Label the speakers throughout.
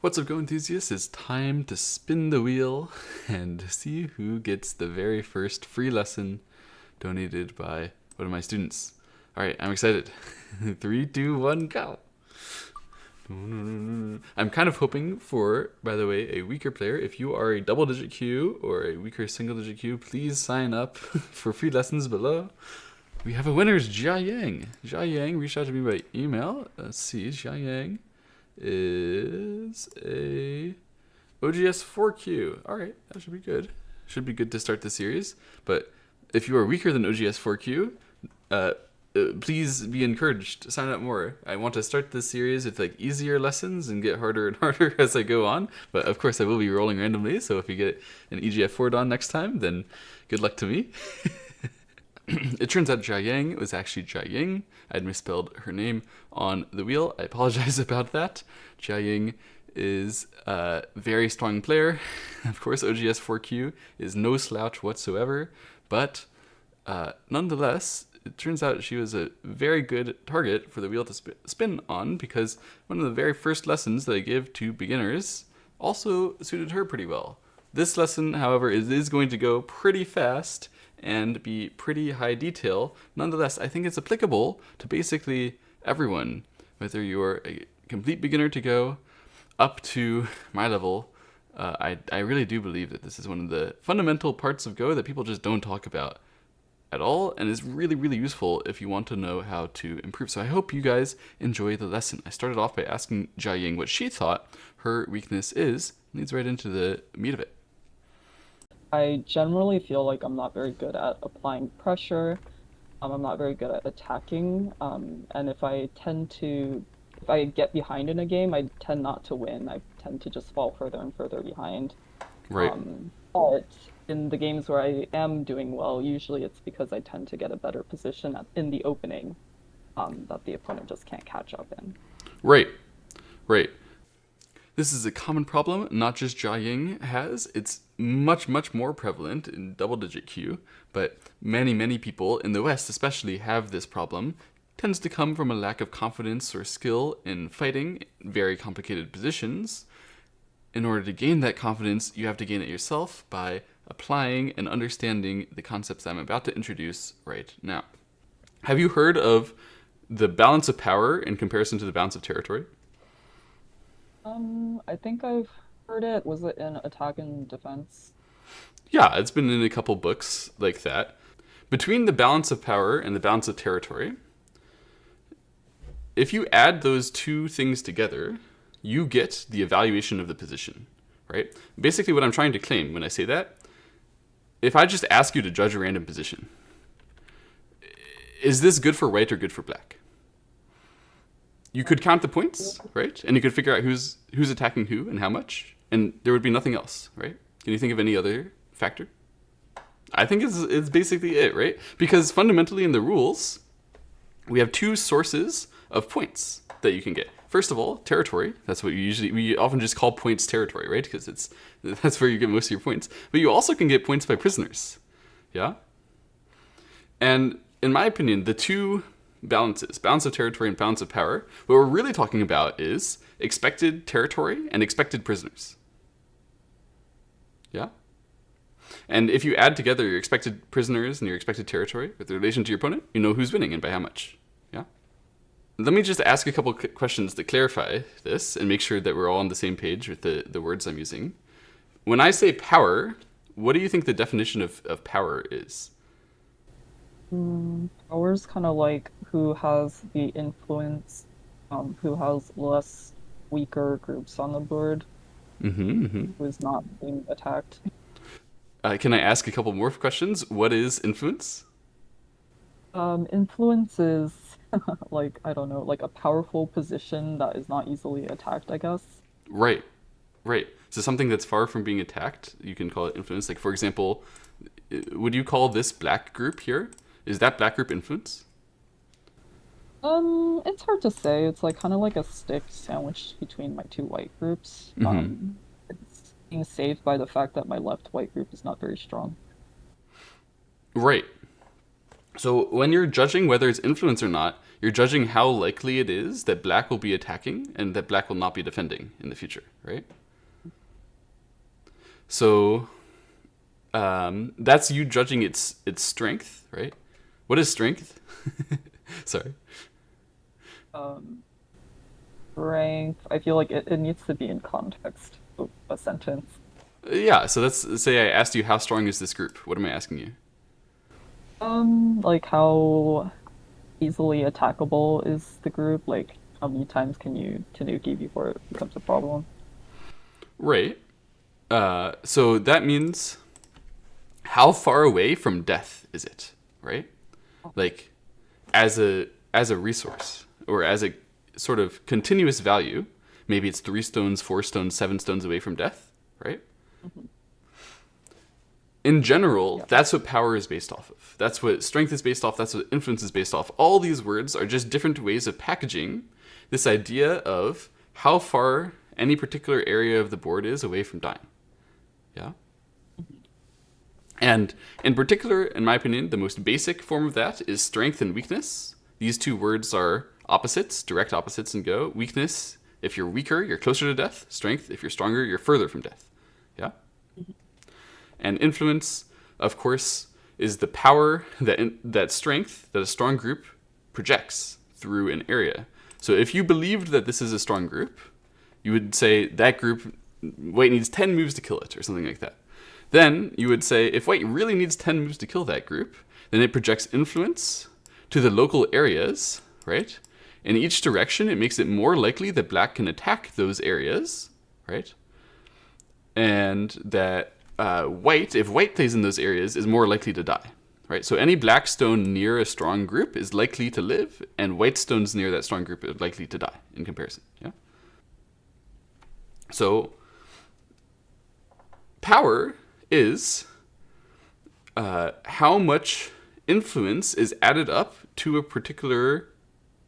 Speaker 1: What's up, Go enthusiasts? It's time to spin the wheel and see who gets the very first free lesson donated by one of my students. All right, I'm excited. 3, 2, 1, go. I'm kind of hoping for, by the way, a weaker player. If you are a double-digit queue or a weaker single-digit queue, please sign up for free lessons below. We have a winner, Jia Yang. Jia Yang reached out to me by email. Let's see, Jia Yang is a OGS 4Q. All right, that should be good. Should be good to start the series. But if you are weaker than OGS 4Q, please be encouraged to sign up more. I want to start this series with like easier lessons and get harder and harder as I go on. But of course, I will be rolling randomly. So if you get an EGF4 Dawn next time, then good luck to me. It turns out Jia Yang was actually Jia Ying. I'd misspelled her name on the wheel. I apologize about that. Jia Ying is a very strong player. Of course, OGS 4Q is no slouch whatsoever. But nonetheless, it turns out she was a very good target for the wheel to spin on, because one of the very first lessons that I give to beginners also suited her pretty well. This lesson, however, is going to go pretty fast and be pretty high detail. Nonetheless, I think it's applicable to basically everyone, whether you're a complete beginner to Go up to my level. I really do believe that this is one of the fundamental parts of Go that people just don't talk about at all, and is really, really useful if you want to know how to improve. So I hope you guys enjoy the lesson. I started off by asking Jia Ying what she thought her weakness is. Leads right into the meat of it.
Speaker 2: I generally feel like I'm not very good at applying pressure. I'm not very good at attacking. And if I get behind in a game, I tend not to win. I tend to just fall further and further behind.
Speaker 1: Right.
Speaker 2: But in the games where I am doing well, usually it's because I tend to get a better position in the opening, that the opponent just can't catch up in.
Speaker 1: Right. Right. This is a common problem, not just Jia Ying has. It's much, much more prevalent in double-digit queue, but many, many people in the West especially have this problem. It tends to come from a lack of confidence or skill in fighting very complicated positions. In order to gain that confidence, you have to gain it yourself by applying and understanding the concepts I'm about to introduce right now. Have you heard of the balance of power in comparison to the balance of territory?
Speaker 2: I think I've heard it. Was it in Attack and Defense?
Speaker 1: Yeah, it's been in a couple books like that. Between the balance of power and the balance of territory, if you add those two things together, you get the evaluation of the position, right? Basically what I'm trying to claim when I say that, if I just ask you to judge a random position, is this good for white or good for black? You could count the points, right? And you could figure out who's attacking who and how much, and there would be nothing else, right? Can you think of any other factor? I think it's basically it, right? Because fundamentally in the rules, we have two sources of points that you can get. First of all, territory. That's what we often just call points territory, right? Because that's where you get most of your points. But you also can get points by prisoners, yeah? And in my opinion, the two balances, balance of territory and balance of power, what we're really talking about is expected territory and expected prisoners. Yeah? And if you add together your expected prisoners and your expected territory with relation to your opponent, you know who's winning and by how much. Yeah? Let me just ask a couple questions to clarify this and make sure that we're all on the same page with the words I'm using. When I say power, what do you think the definition of power is?
Speaker 2: Power's kind of like who has the influence, who has less weaker groups on the board, who's not being attacked.
Speaker 1: Can I ask a couple more questions? What is influence?
Speaker 2: Influence is like, I don't know, like a powerful position that is not easily attacked, I guess.
Speaker 1: Right, right. So something that's far from being attacked, you can call it influence. Like, for example, would you call this black group here? Is that black group influence?
Speaker 2: It's hard to say. It's like kind of like a stick sandwiched between my two white groups. It's being saved by the fact that my left white group is not very strong.
Speaker 1: Right. So when you're judging whether it's influence or not, You're judging how likely it is that black will be attacking and that black will not be defending in the future, right? So that's you judging its strength, right? What is strength? Sorry.
Speaker 2: Strength. I feel like it needs to be in context of a sentence.
Speaker 1: Yeah, so let's say I asked you, how strong is this group? What am I asking you?
Speaker 2: Like how easily attackable is the group? Like how many times can you tanuki before it becomes a problem?
Speaker 1: Right. So that means how far away from death is it, right? Like as a resource or as a sort of continuous value, maybe it's 3 stones, 4 stones, 7 stones away from death, right?
Speaker 2: Mm-hmm.
Speaker 1: In general,
Speaker 2: Yeah.
Speaker 1: that's what power is based off of. That's what strength is based off. That's what influence is based off. All these words are just different ways of packaging this idea of how far any particular area of the board is away from dying. Yeah? And in particular, in my opinion, the most basic form of that is strength and weakness. These two words are opposites, direct opposites in Go. Weakness, if you're weaker, you're closer to death. Strength, if you're stronger, you're further from death. Yeah? And influence, of course, is the power that strength, that a strong group projects through an area. So if you believed that this is a strong group, you would say that group, white needs 10 moves to kill it, or something like that. Then you would say, if white really needs 10 moves to kill that group, then it projects influence to the local areas, right? In each direction, it makes it more likely that black can attack those areas, right? And that white, if white plays in those areas, is more likely to die, right? So any black stone near a strong group is likely to live, and white stones near that strong group are likely to die in comparison, yeah? So power is how much influence is added up to a particular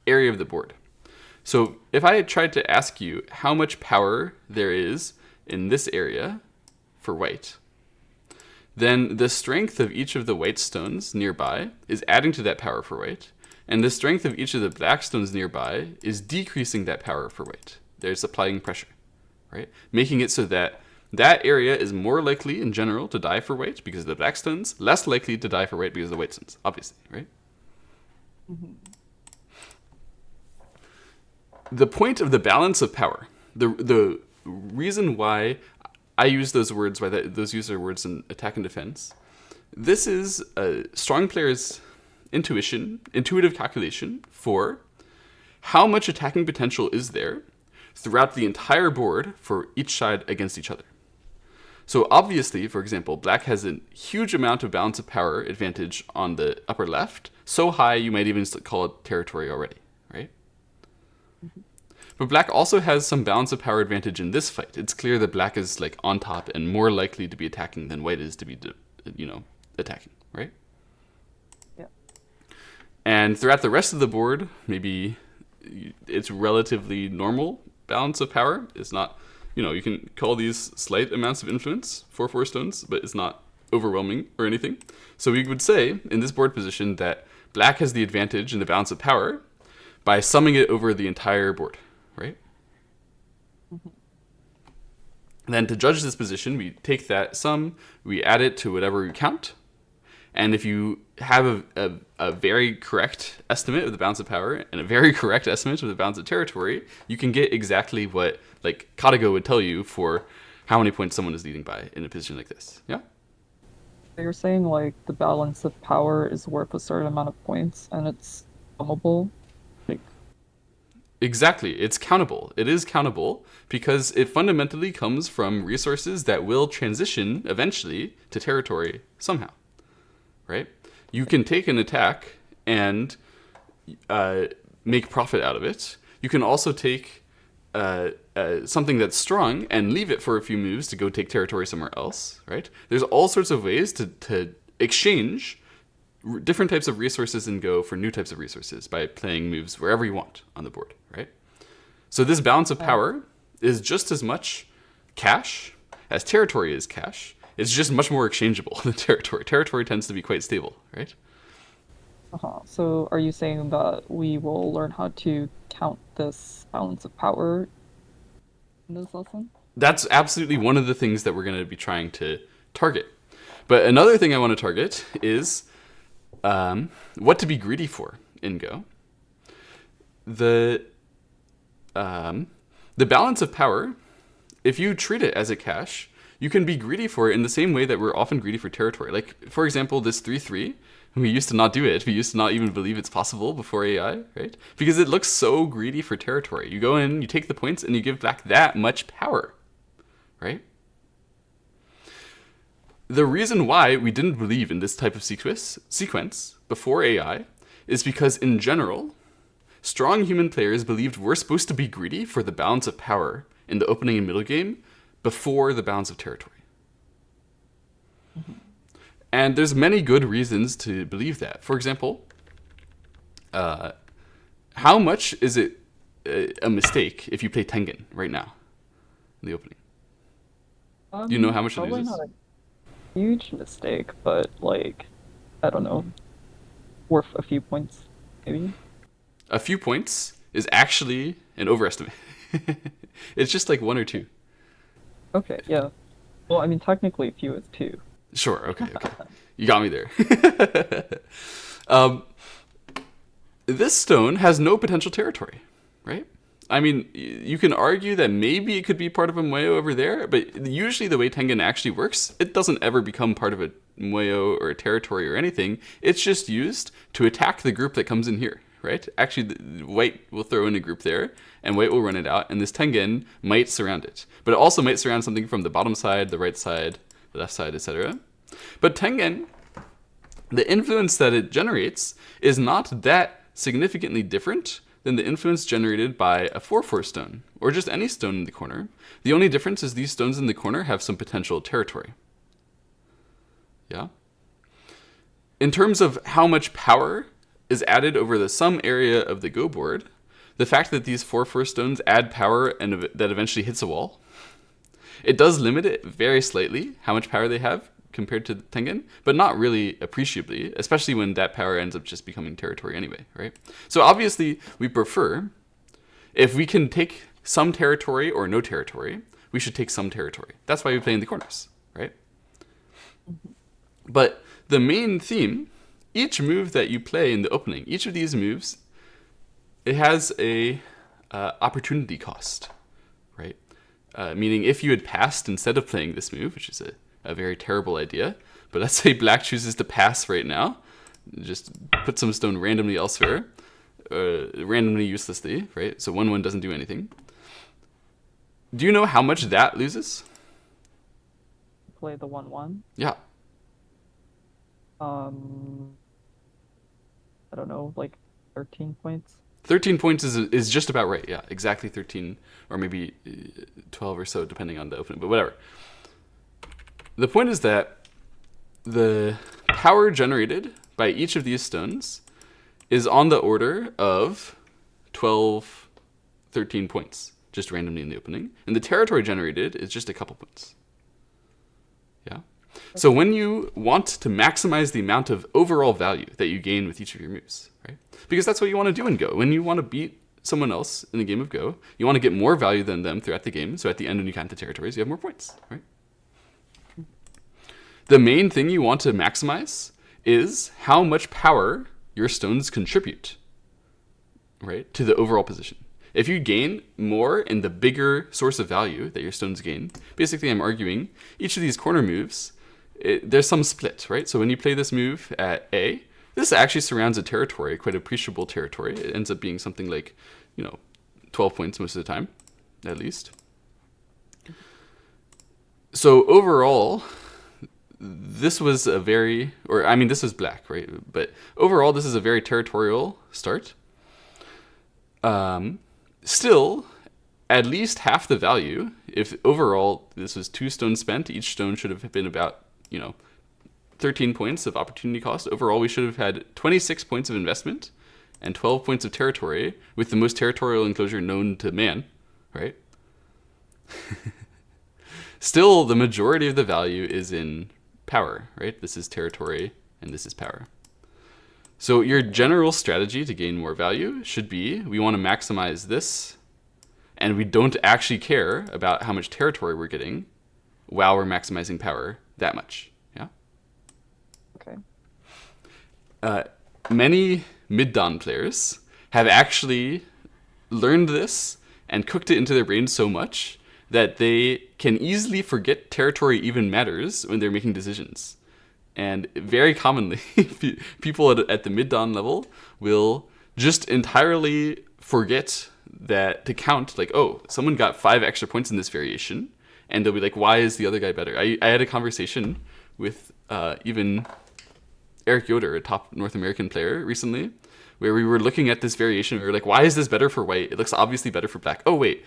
Speaker 1: area of the board. So if I had tried to ask you how much power there is in this area for white, then the strength of each of the white stones nearby is adding to that power for white, and the strength of each of the black stones nearby is decreasing that power for white. There's applying pressure, right? Making it so that that area is more likely in general to die for white because of the black stones, less likely to die for white because of the white stones, obviously, right?
Speaker 2: Mm-hmm.
Speaker 1: The point of the balance of power, the reason why I use those words, why those user words in attack and defense, this is a strong player's intuitive calculation for how much attacking potential is there throughout the entire board for each side against each other. So obviously, for example, black has a huge amount of balance of power advantage on the upper left, so high you might even call it territory already, right?
Speaker 2: Mm-hmm.
Speaker 1: But black also has some balance of power advantage in this fight. It's clear that black is like on top and more likely to be attacking than white is to be, attacking, right?
Speaker 2: Yeah.
Speaker 1: And throughout the rest of the board, maybe it's relatively normal balance of power. It's not, you can call these slight amounts of influence for 4 stones, but it's not overwhelming or anything. So we would say in this board position that black has the advantage in the balance of power by summing it over the entire board, right?
Speaker 2: Mm-hmm.
Speaker 1: And then to judge this position, we take that sum, we add it to whatever we count. And if you have a very correct estimate of the balance of power and a very correct estimate of the balance of territory, you can get exactly what like Katago would tell you for how many points someone is leading by in a position like this. Yeah?
Speaker 2: You're saying like the balance of power is worth a certain amount of points and it's summable? Like,
Speaker 1: Exactly. It's countable. It is countable because it fundamentally comes from resources that will transition eventually to territory somehow. Right? You can take an attack and make profit out of it. You can also take something that's strong and leave it for a few moves to go take territory somewhere else. Right? There's all sorts of ways to exchange different types of resources in Go for new types of resources by playing moves wherever you want on the board. Right? So this balance of power is just as much cash as territory is cash. It's just much more exchangeable than territory. Territory tends to be quite stable, right?
Speaker 2: So are you saying that we will learn how to count this balance of power in this lesson?
Speaker 1: That's absolutely one of the things that we're going to be trying to target. But another thing I want to target is what to be greedy for in Go. The the balance of power, if you treat it as a cache, you can be greedy for it in the same way that we're often greedy for territory. Like, for example, this 3-3, we used to not do it. We used to not even believe it's possible before AI, right? Because it looks so greedy for territory. You go in, you take the points, and you give back that much power, right? The reason why we didn't believe in this type of sequence before AI is because, in general, strong human players believed we're supposed to be greedy for the balance of power in the opening and middle game before the balance of territory. And there's many good reasons to believe that. For example, how much is it a mistake if you play Tengen right now in the opening? Do you know how much it
Speaker 2: Probably
Speaker 1: loses?
Speaker 2: not a huge mistake, but like, I don't know, worth a few points, maybe.
Speaker 1: A few points is actually an overestimate. It's just like one or two.
Speaker 2: Okay, yeah. Well, I mean, technically, few is two.
Speaker 1: Sure, okay. You got me there. um, this stone has no potential territory, right? I mean, you can argue that maybe it could be part of a Mueo over there, but usually the way Tengen actually works, it doesn't ever become part of a Mueo or a territory or anything. It's just used to attack the group that comes in here, right? Actually, white will throw in a group there, and white will run it out, and this Tengen might surround it. But it also might surround something from the bottom side, the right side, the left side, etc. But Tengen, the influence that it generates is not that significantly different than the influence generated by a 4-4 stone, or just any stone in the corner. The only difference is these stones in the corner have some potential territory. Yeah? In terms of how much power is added over the sum area of the Go board, the fact that these 4-4 stones add power and that eventually hits a wall, it does limit it very slightly, how much power they have compared to Tengen, but not really appreciably, especially when that power ends up just becoming territory anyway, right? So obviously, we prefer, if we can take some territory or no territory, we should take some territory. That's why we play in the corners, right? But the main theme, each move that you play in the opening, each of these moves, it has a opportunity cost, right? Meaning if you had passed instead of playing this move, which is a very terrible idea, but let's say black chooses to pass right now, just put some stone randomly elsewhere, randomly uselessly, right? So 1-1 doesn't do anything. Do you know how much that loses?
Speaker 2: Play the 1-1.
Speaker 1: Yeah.
Speaker 2: Um, I don't know, like 13 points.
Speaker 1: 13 points is just about right. Yeah, exactly 13, or maybe 12 or so, depending on the opening, but whatever. The point is that the power generated by each of these stones is on the order of 12, 13 points, just randomly in the opening. And the territory generated is just a couple points. Yeah. So when you want to maximize the amount of overall value that you gain with each of your moves, right? Because that's what you want to do in Go. When you want to beat someone else in the game of Go, you want to get more value than them throughout the game. So at the end, when you count the territories, you have more points, right? The main thing you want to maximize is how much power your stones contribute, right, to the overall position. If you gain more in the bigger source of value that your stones gain, basically I'm arguing each of these corner moves, there's some split, right? So when you play this move at A, this actually surrounds a territory, quite appreciable territory. It ends up being something like, 12 points most of the time, at least. So overall, this was this was black, right? But overall, this is a very territorial start. Still, at least half the value, if overall this was 2 stones spent, each stone should have been about, 13 points of opportunity cost. Overall, we should have had 26 points of investment and 12 points of territory, with the most territorial enclosure known to man, right? Still, the majority of the value is in power, right? This is territory and this is power. So your general strategy to gain more value should be, we want to maximize this, and we don't actually care about how much territory we're getting while we're maximizing power that much. Yeah.
Speaker 2: Okay.
Speaker 1: Many mid-dawn players have actually learned this and cooked it into their brains so much that they can easily forget territory even matters when they're making decisions. And very commonly, people at the mid-dawn level will just entirely forget that to count, like, oh, someone got 5 extra points in this variation, and they'll be like, why is the other guy better? I had a conversation with even Eric Yoder, a top North American player, recently, where we were looking at this variation. We were like, why is this better for white? It looks obviously better for black. Oh, wait.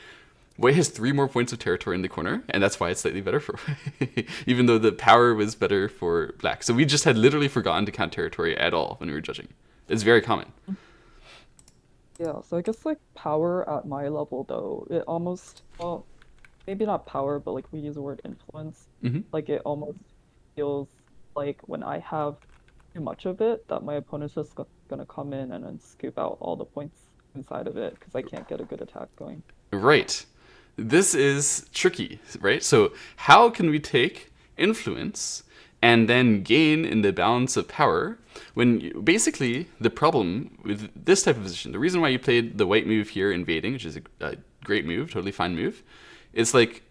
Speaker 1: White has 3 more points of territory in the corner, and that's why it's slightly better for white, even though the power was better for black. So we just had literally forgotten to count territory at all when we were judging. It's very common.
Speaker 2: Yeah, so I guess like power at my level though, it almost, well, maybe not power, but like we use the word influence.
Speaker 1: Mm-hmm.
Speaker 2: Like it almost feels like when I have too much of it, that my opponent's just gonna come in and then scoop out all the points inside of it because I can't get a good attack going.
Speaker 1: Right. This is tricky, right? So how can we take influence and then gain in the balance of power when basically the problem with this type of position, the reason why you played the white move here invading, which is a great move, totally fine move, it's like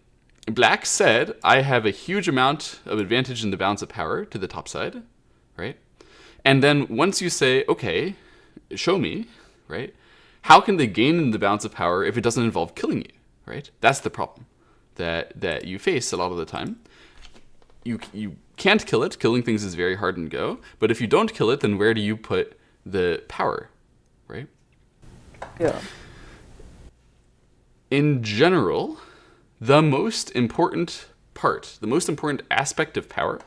Speaker 1: black said, I have a huge amount of advantage in the balance of power to the top side, right? And then once you say, okay, show me, right? How can they gain in the balance of power if it doesn't involve killing you, right? That's the problem that you face a lot of the time. You can't kill it. Killing things is very hard in Go. But if you don't kill it, then where do you put the power, right?
Speaker 2: Yeah.
Speaker 1: In general, the most important part, the most important aspect of power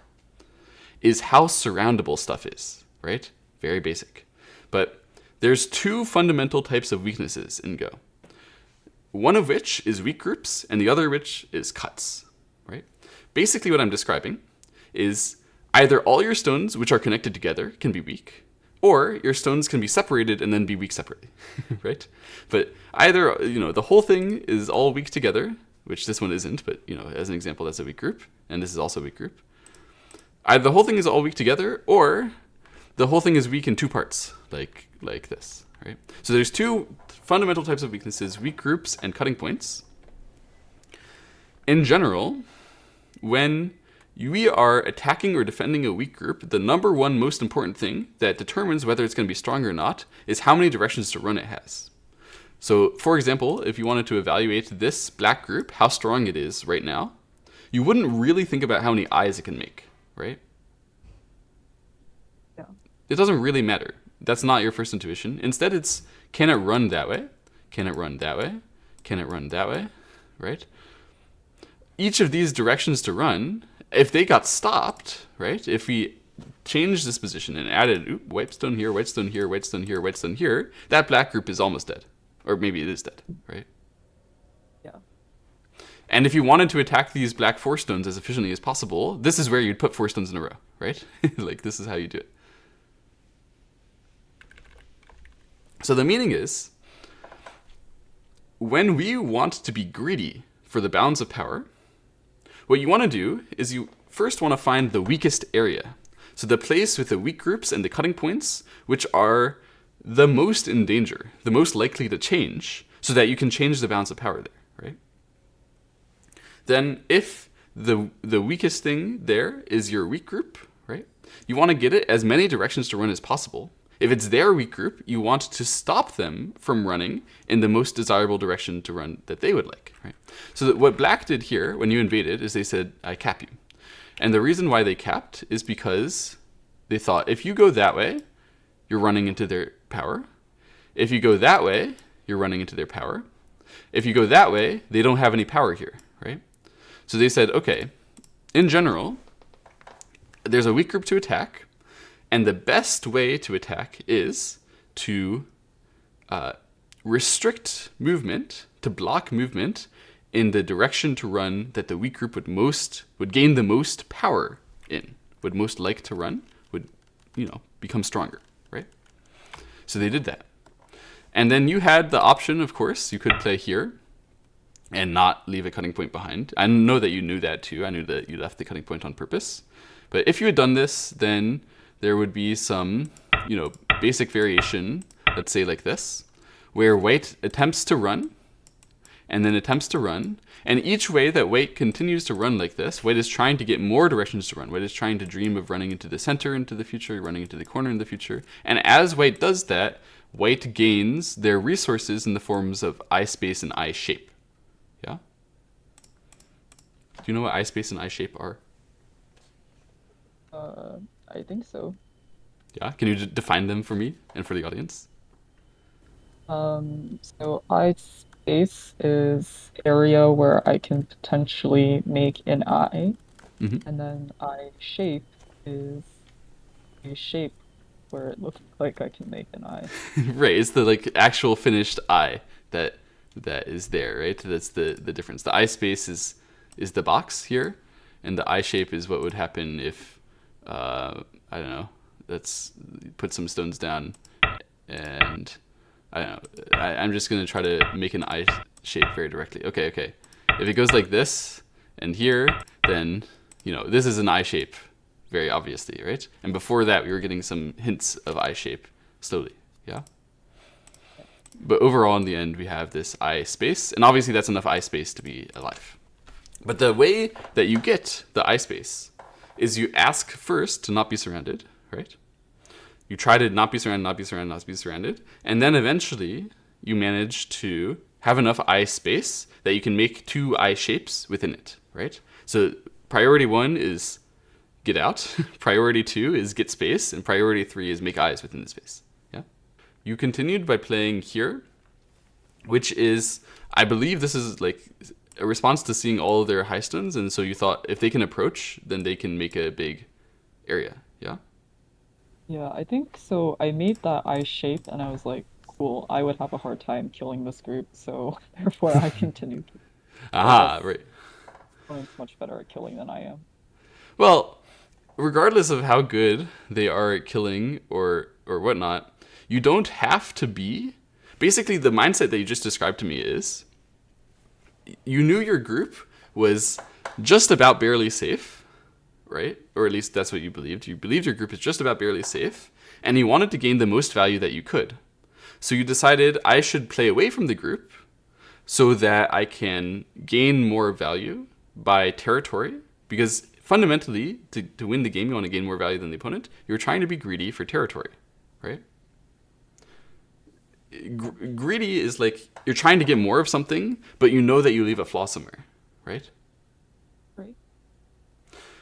Speaker 1: is how surroundable stuff is, right? Very basic. But there's 2 fundamental types of weaknesses in Go. One of which is weak groups, and the other which is cuts, right? Basically what I'm describing is either all your stones which are connected together can be weak, or your stones can be separated and then be weak separately, right? But either, the whole thing is all weak together, which this one isn't, but, as an example, that's a weak group, and this is also a weak group. Either the whole thing is all weak together, or the whole thing is weak in 2 parts, like this, right? So there's 2 fundamental types of weaknesses, weak groups and cutting points. In general, when we are attacking or defending a weak group, the number one most important thing that determines whether it's going to be strong or not is how many directions to run it has. So, for example, if you wanted to evaluate this black group, how strong it is right now, you wouldn't really think about how many eyes it can make, right?
Speaker 2: Yeah.
Speaker 1: It doesn't really matter. That's not your first intuition. Instead, it's, can it run that way? Can it run that way? Can it run that way? Right? Each of these directions to run, if they got stopped, right? If we changed this position and added white stone here, white stone here, white stone here, white stone here, that black group is almost dead. Or maybe it is dead, right?
Speaker 2: Yeah.
Speaker 1: And if you wanted to attack these black 4 stones as efficiently as possible, this is where you'd put 4 stones in a row, right? Like, this is how you do it. So the meaning is, when we want to be greedy for the balance of power, what you want to do is you first want to find the weakest area. So the place with the weak groups and the cutting points, which are the most in danger, the most likely to change, so that you can change the balance of power there, right? Then if the weakest thing there is your weak group, right? You want to get it as many directions to run as possible. If it's their weak group, you want to stop them from running in the most desirable direction to run that they would like, right? So that what black did here when you invaded is they said, I cap you. And the reason why they capped is because they thought, if you go that way, you're running into their power. If you go that way, you're running into their power. If you go that way, they don't have any power here, right? So they said, okay, in general, there's a weak group to attack, and the best way to attack is to restrict movement, to block movement in the direction to run that the weak group would gain the most power in, would most like to run, would, become stronger, right? So they did that. And then you had the option, of course, you could play here and not leave a cutting point behind. I know that you knew that too. I knew that you left the cutting point on purpose. But if you had done this, then there would be some, basic variation, let's say like this, where white attempts to run and then attempts to run. And each way that white continues to run like this, white is trying to get more directions to run. White is trying to dream of running into the center into the future, running into the corner in the future. And as white does that, white gains their resources in the forms of I space and I shape. Yeah? Do you know what I space and I shape are?
Speaker 2: I think so.
Speaker 1: Yeah? Can you define them for me and for the audience?
Speaker 2: So I space is area where I can potentially make an eye,
Speaker 1: Hmm.
Speaker 2: and then I shape is a shape where it looks like I can make an eye.
Speaker 1: Right, it's the like actual finished I that is there, right? That's the difference. The I space is the box here, and the I shape is what would happen if I don't know. Let's put some stones down, and I don't know. I'm just gonna try to make an I shape very directly. Okay. If it goes like this and here, then this is an I shape, very obviously, right? And before that, we were getting some hints of I shape slowly, yeah. But overall, in the end, we have this I space, and obviously that's enough I space to be alive. But the way that you get the I space is you ask first to not be surrounded, right? You try to not be surrounded, not be surrounded, not be surrounded, and then eventually you manage to have enough I space that you can make two I shapes within it, right? So priority 1 is get out, priority 2 is get space, and priority 3 is make eyes within the space. Yeah. You continued by playing here, which is, I believe this is like a response to seeing all of their high stones, and so you thought if they can approach, then they can make a big area. Yeah.
Speaker 2: Yeah, I think so. I made that eye shape, and I was like, cool, I would have a hard time killing this group, so therefore I continued. So I
Speaker 1: Aha,
Speaker 2: guess
Speaker 1: right.
Speaker 2: opponent's much better at killing than I am.
Speaker 1: Well, regardless of how good they are at killing or whatnot, you don't have to be. Basically, the mindset that you just described to me is you knew your group was just about barely safe, right? Or at least that's what you believed. You believed your group is just about barely safe, and you wanted to gain the most value that you could. So you decided I should play away from the group so that I can gain more value by territory, because fundamentally, to win the game, you want to gain more value than the opponent. You're trying to be greedy for territory, right? Greedy is like you're trying to get more of something, but you know that you leave a flaw somewhere, right?
Speaker 2: Right.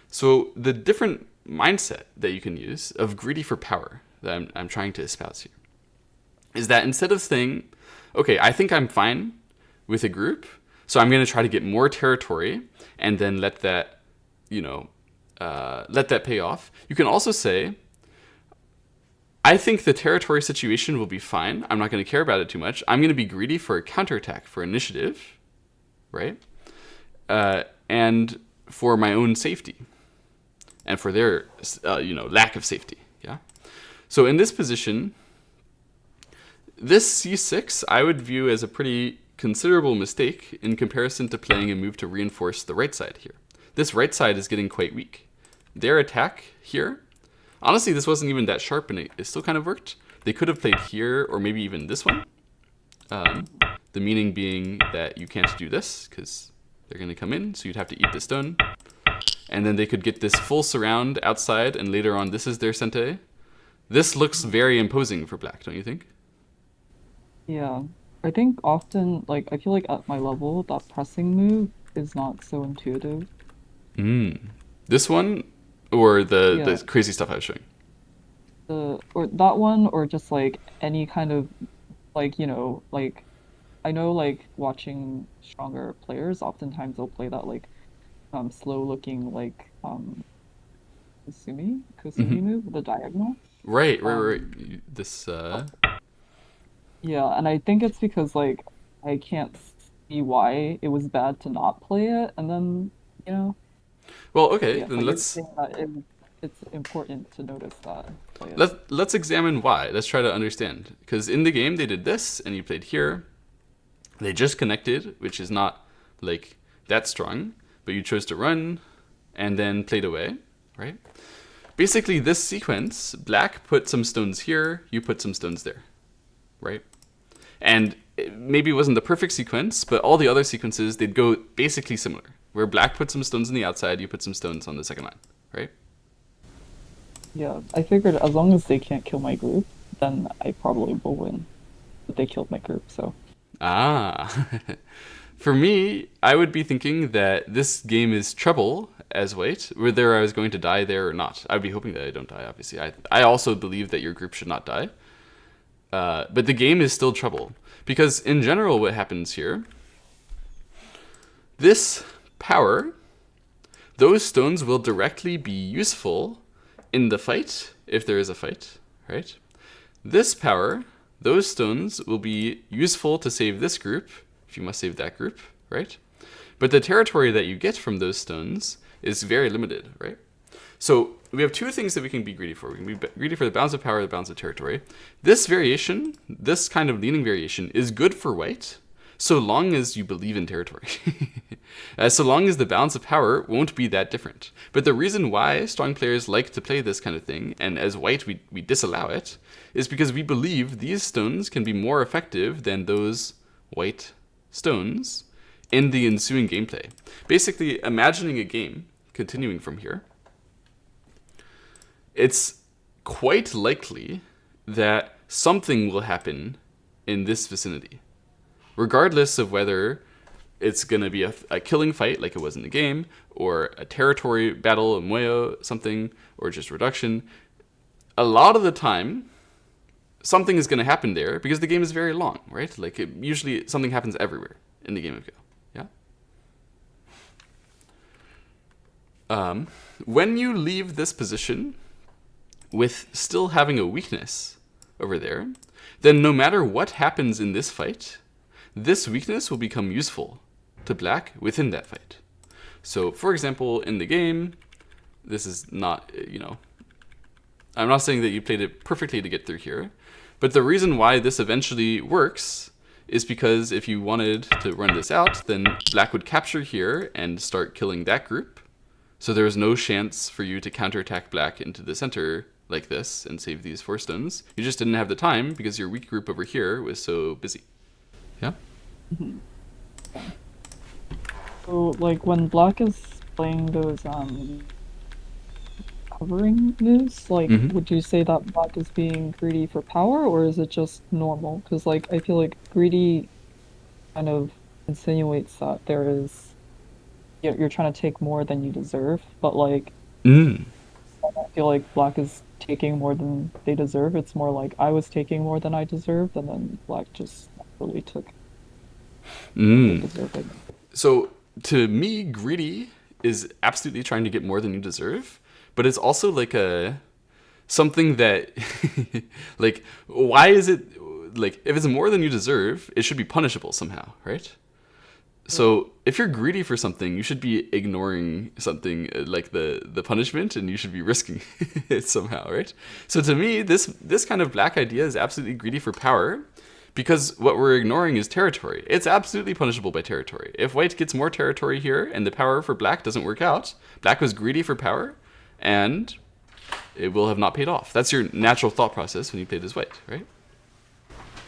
Speaker 1: So the different mindset that you can use of greedy for power that I'm trying to espouse here is that instead of saying, okay, I think I'm fine with a group, so I'm going to try to get more territory and then let that pay off. You can also say, I think the territory situation will be fine. I'm not going to care about it too much. I'm going to be greedy for a counterattack, for initiative, right? And for my own safety, and for their lack of safety. Yeah. So in this position, this c6 I would view as a pretty considerable mistake in comparison to playing a move to reinforce the right side here. This right side is getting quite weak. Their attack here, honestly, this wasn't even that sharp, and it still kind of worked. They could have played here, or maybe even this one. The meaning being that you can't do this, because they're going to come in, so you'd have to eat the stone. And then they could get this full surround outside, and later on, this is their sente. This looks very imposing for black, don't you think?
Speaker 2: Yeah. I think often, like, I feel like at my level, that pressing move is not so intuitive.
Speaker 1: This one, or
Speaker 2: Yeah.
Speaker 1: the crazy stuff I was showing?
Speaker 2: Or that one, or just like any kind of, like, like, I know, like, watching stronger players, oftentimes they'll play that, like, slow looking, like, Kusumi
Speaker 1: Hmm.
Speaker 2: move, the diagonal.
Speaker 1: Right.
Speaker 2: Um,
Speaker 1: This,
Speaker 2: yeah, and I think it's because, like, I can't see why it was bad to not play it, and then, you know,
Speaker 1: well, okay,
Speaker 2: yeah,
Speaker 1: then
Speaker 2: but you're
Speaker 1: let's
Speaker 2: saying that it. it's important to notice that. Play it.
Speaker 1: Let's examine why. Let's try to understand. Because in the game they did this, and you played here. They just connected, which is not like that strong, but you chose to run and then played away, right? Basically, this sequence, black put some stones here, you put some stones there, right? And maybe it wasn't the perfect sequence, but all the other sequences, they'd go basically similar, where black put some stones on the outside, you put some stones on the second line, right?
Speaker 2: Yeah, I figured as long as they can't kill my group, then I probably will win. But they killed my group, so.
Speaker 1: Ah. For me, I would be thinking that this game is trouble as white, whether I was going to die there or not. I'd be hoping that I don't die, obviously. I also believe that your group should not die. But the game is still trouble. Because in general, what happens here, this power, those stones will directly be useful in the fight, if there is a fight, right? This power, those stones will be useful to save this group, if you must save that group, right? But the territory that you get from those stones is very limited, right? So we have two things that we can be greedy for. We can be greedy for the balance of power, the balance of territory. This variation, this kind of leaning variation, is good for white, so long as you believe in territory. So long as the balance of power won't be that different. But the reason why strong players like to play this kind of thing, and as white we disallow it, is because we believe these stones can be more effective than those white stones in the ensuing gameplay. Basically, imagining a game, continuing from here, it's quite likely that something will happen in this vicinity, regardless of whether it's going to be a killing fight like it was in the game, or a territory battle, a mueo, something, or just reduction. A lot of the time, something is going to happen there because the game is very long, right? Like usually something happens everywhere in the game of Go. Yeah. When you leave this position with still having a weakness over there, then no matter what happens in this fight, this weakness will become useful to black within that fight. So, for example, in the game, this is not, I'm not saying that you played it perfectly to get through here, but the reason why this eventually works is because if you wanted to run this out, then black would capture here and start killing that group. So there was no chance for you to counterattack black into the center like this and save these 4 stones. You just didn't have the time because your weak group over here was so busy. Yeah?
Speaker 2: Mhm. So, like, when black is playing those, covering moves, like,
Speaker 1: Mm-hmm.
Speaker 2: would you say that black is being greedy for power, or is it just normal? Because, like, I feel like greedy kind of insinuates that there is, you're trying to take more than you deserve, but, like,
Speaker 1: Mm.
Speaker 2: I feel like black is taking more than they deserve. It's more like I was taking more than I deserved, and then black just really took what they
Speaker 1: Mm.
Speaker 2: deserved.
Speaker 1: So to me, greedy is absolutely trying to get more than you deserve, but it's also like something that like, why is it like, if it's more than you deserve, it should be punishable somehow, right? So if you're greedy for something, you should be ignoring something like the punishment, and you should be risking it somehow, right? So to me, this kind of black idea is absolutely greedy for power, because what we're ignoring is territory. It's absolutely punishable by territory. If white gets more territory here and the power for black doesn't work out, black was greedy for power, and it will have not paid off. That's your natural thought process when you played as white, right?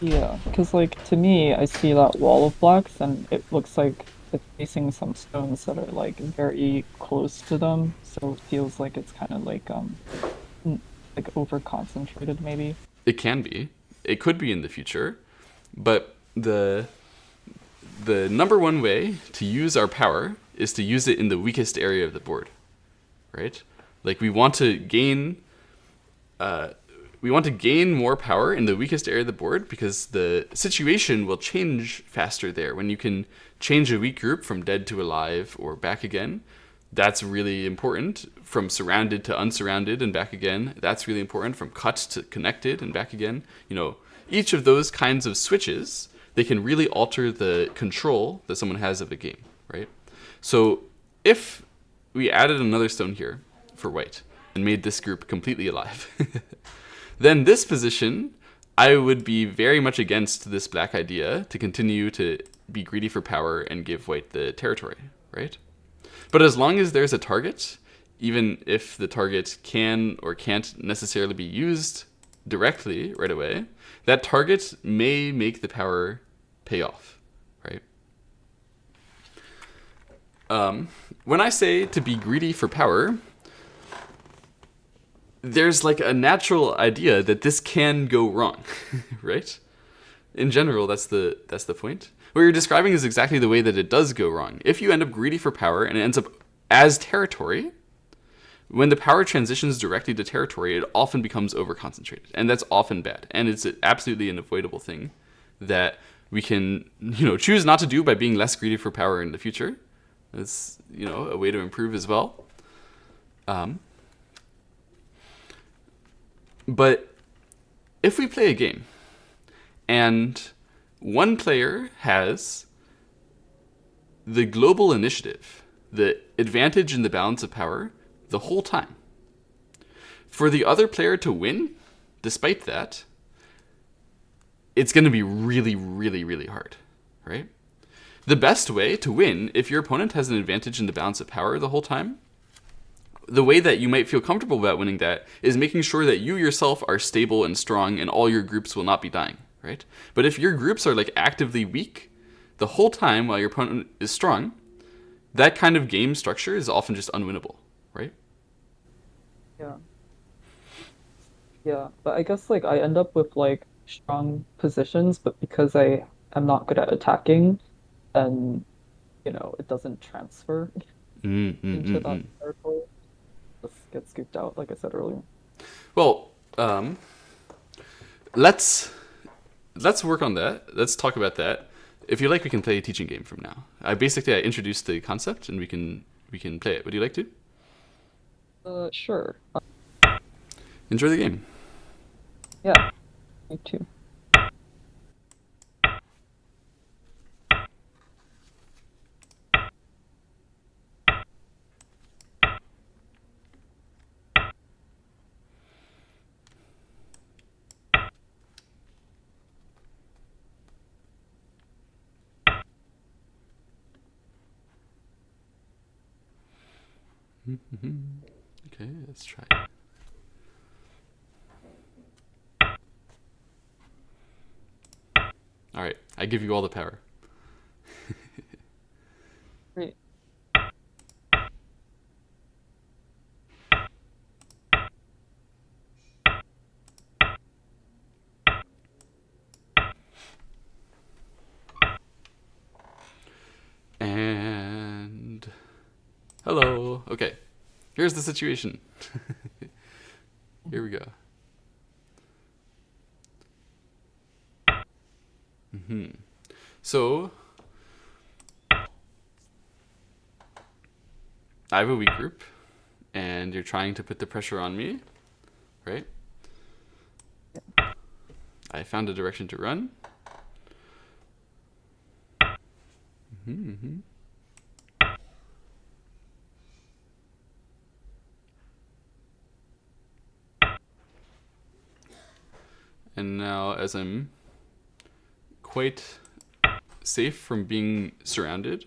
Speaker 2: Yeah, because like to me, I see that wall of blacks, and it looks like it's facing some stones that are like very close to them, so it feels like it's kind of like over concentrated maybe.
Speaker 1: It can be. It could be in the future, but the number one way to use our power is to use it in the weakest area of the board, right? Like we want to gain more power in the weakest area of the board, because the situation will change faster there. When you can change a weak group from dead to alive or back again, that's really important. From surrounded to unsurrounded and back again, that's really important. From cut to connected and back again. Each of those kinds of switches, they can really alter the control that someone has of a game, right? So if we added another stone here for white, and made this group completely alive. Then this position, I would be very much against this black idea to continue to be greedy for power and give white the territory, right? But as long as there's a target, even if the target can or can't necessarily be used directly right away, that target may make the power pay off, right? When I say to be greedy for power, there's like a natural idea that this can go wrong, right? In general, that's the point. What you're describing is exactly the way that it does go wrong. If you end up greedy for power and it ends up as territory, when the power transitions directly to territory, it often becomes overconcentrated, and that's often bad. And it's absolutely an avoidable thing that we can, choose not to do by being less greedy for power in the future. It's, a way to improve as well. But if we play a game and one player has the global initiative, the advantage in the balance of power the whole time, for the other player to win, despite that, it's going to be really, really, really hard, right? The best way to win, if your opponent has an advantage in the balance of power the whole time, the way that you might feel comfortable about winning that is making sure that you yourself are stable and strong and all your groups will not be dying, right? But if your groups are like actively weak the whole time while your opponent is strong, that kind of game structure is often just unwinnable, right?
Speaker 2: Yeah. Yeah, but I guess like I end up with like strong positions, but because I am not good at attacking, and it doesn't transfer into that territory. Just get scooped out, like I said earlier.
Speaker 1: Well, let's work on that. Let's talk about that. If you like, we can play a teaching game from now. I introduced the concept, and we can play it. Would you like to?
Speaker 2: Sure.
Speaker 1: Enjoy the game.
Speaker 2: Yeah, me too.
Speaker 1: Okay, let's try. All right, I give you all the power.
Speaker 2: Great.
Speaker 1: And hello. Okay, here's the situation. Here we go. So I have a weak group, and you're trying to put the pressure on me, right? I found a direction to run. And now, as I'm quite safe from being surrounded,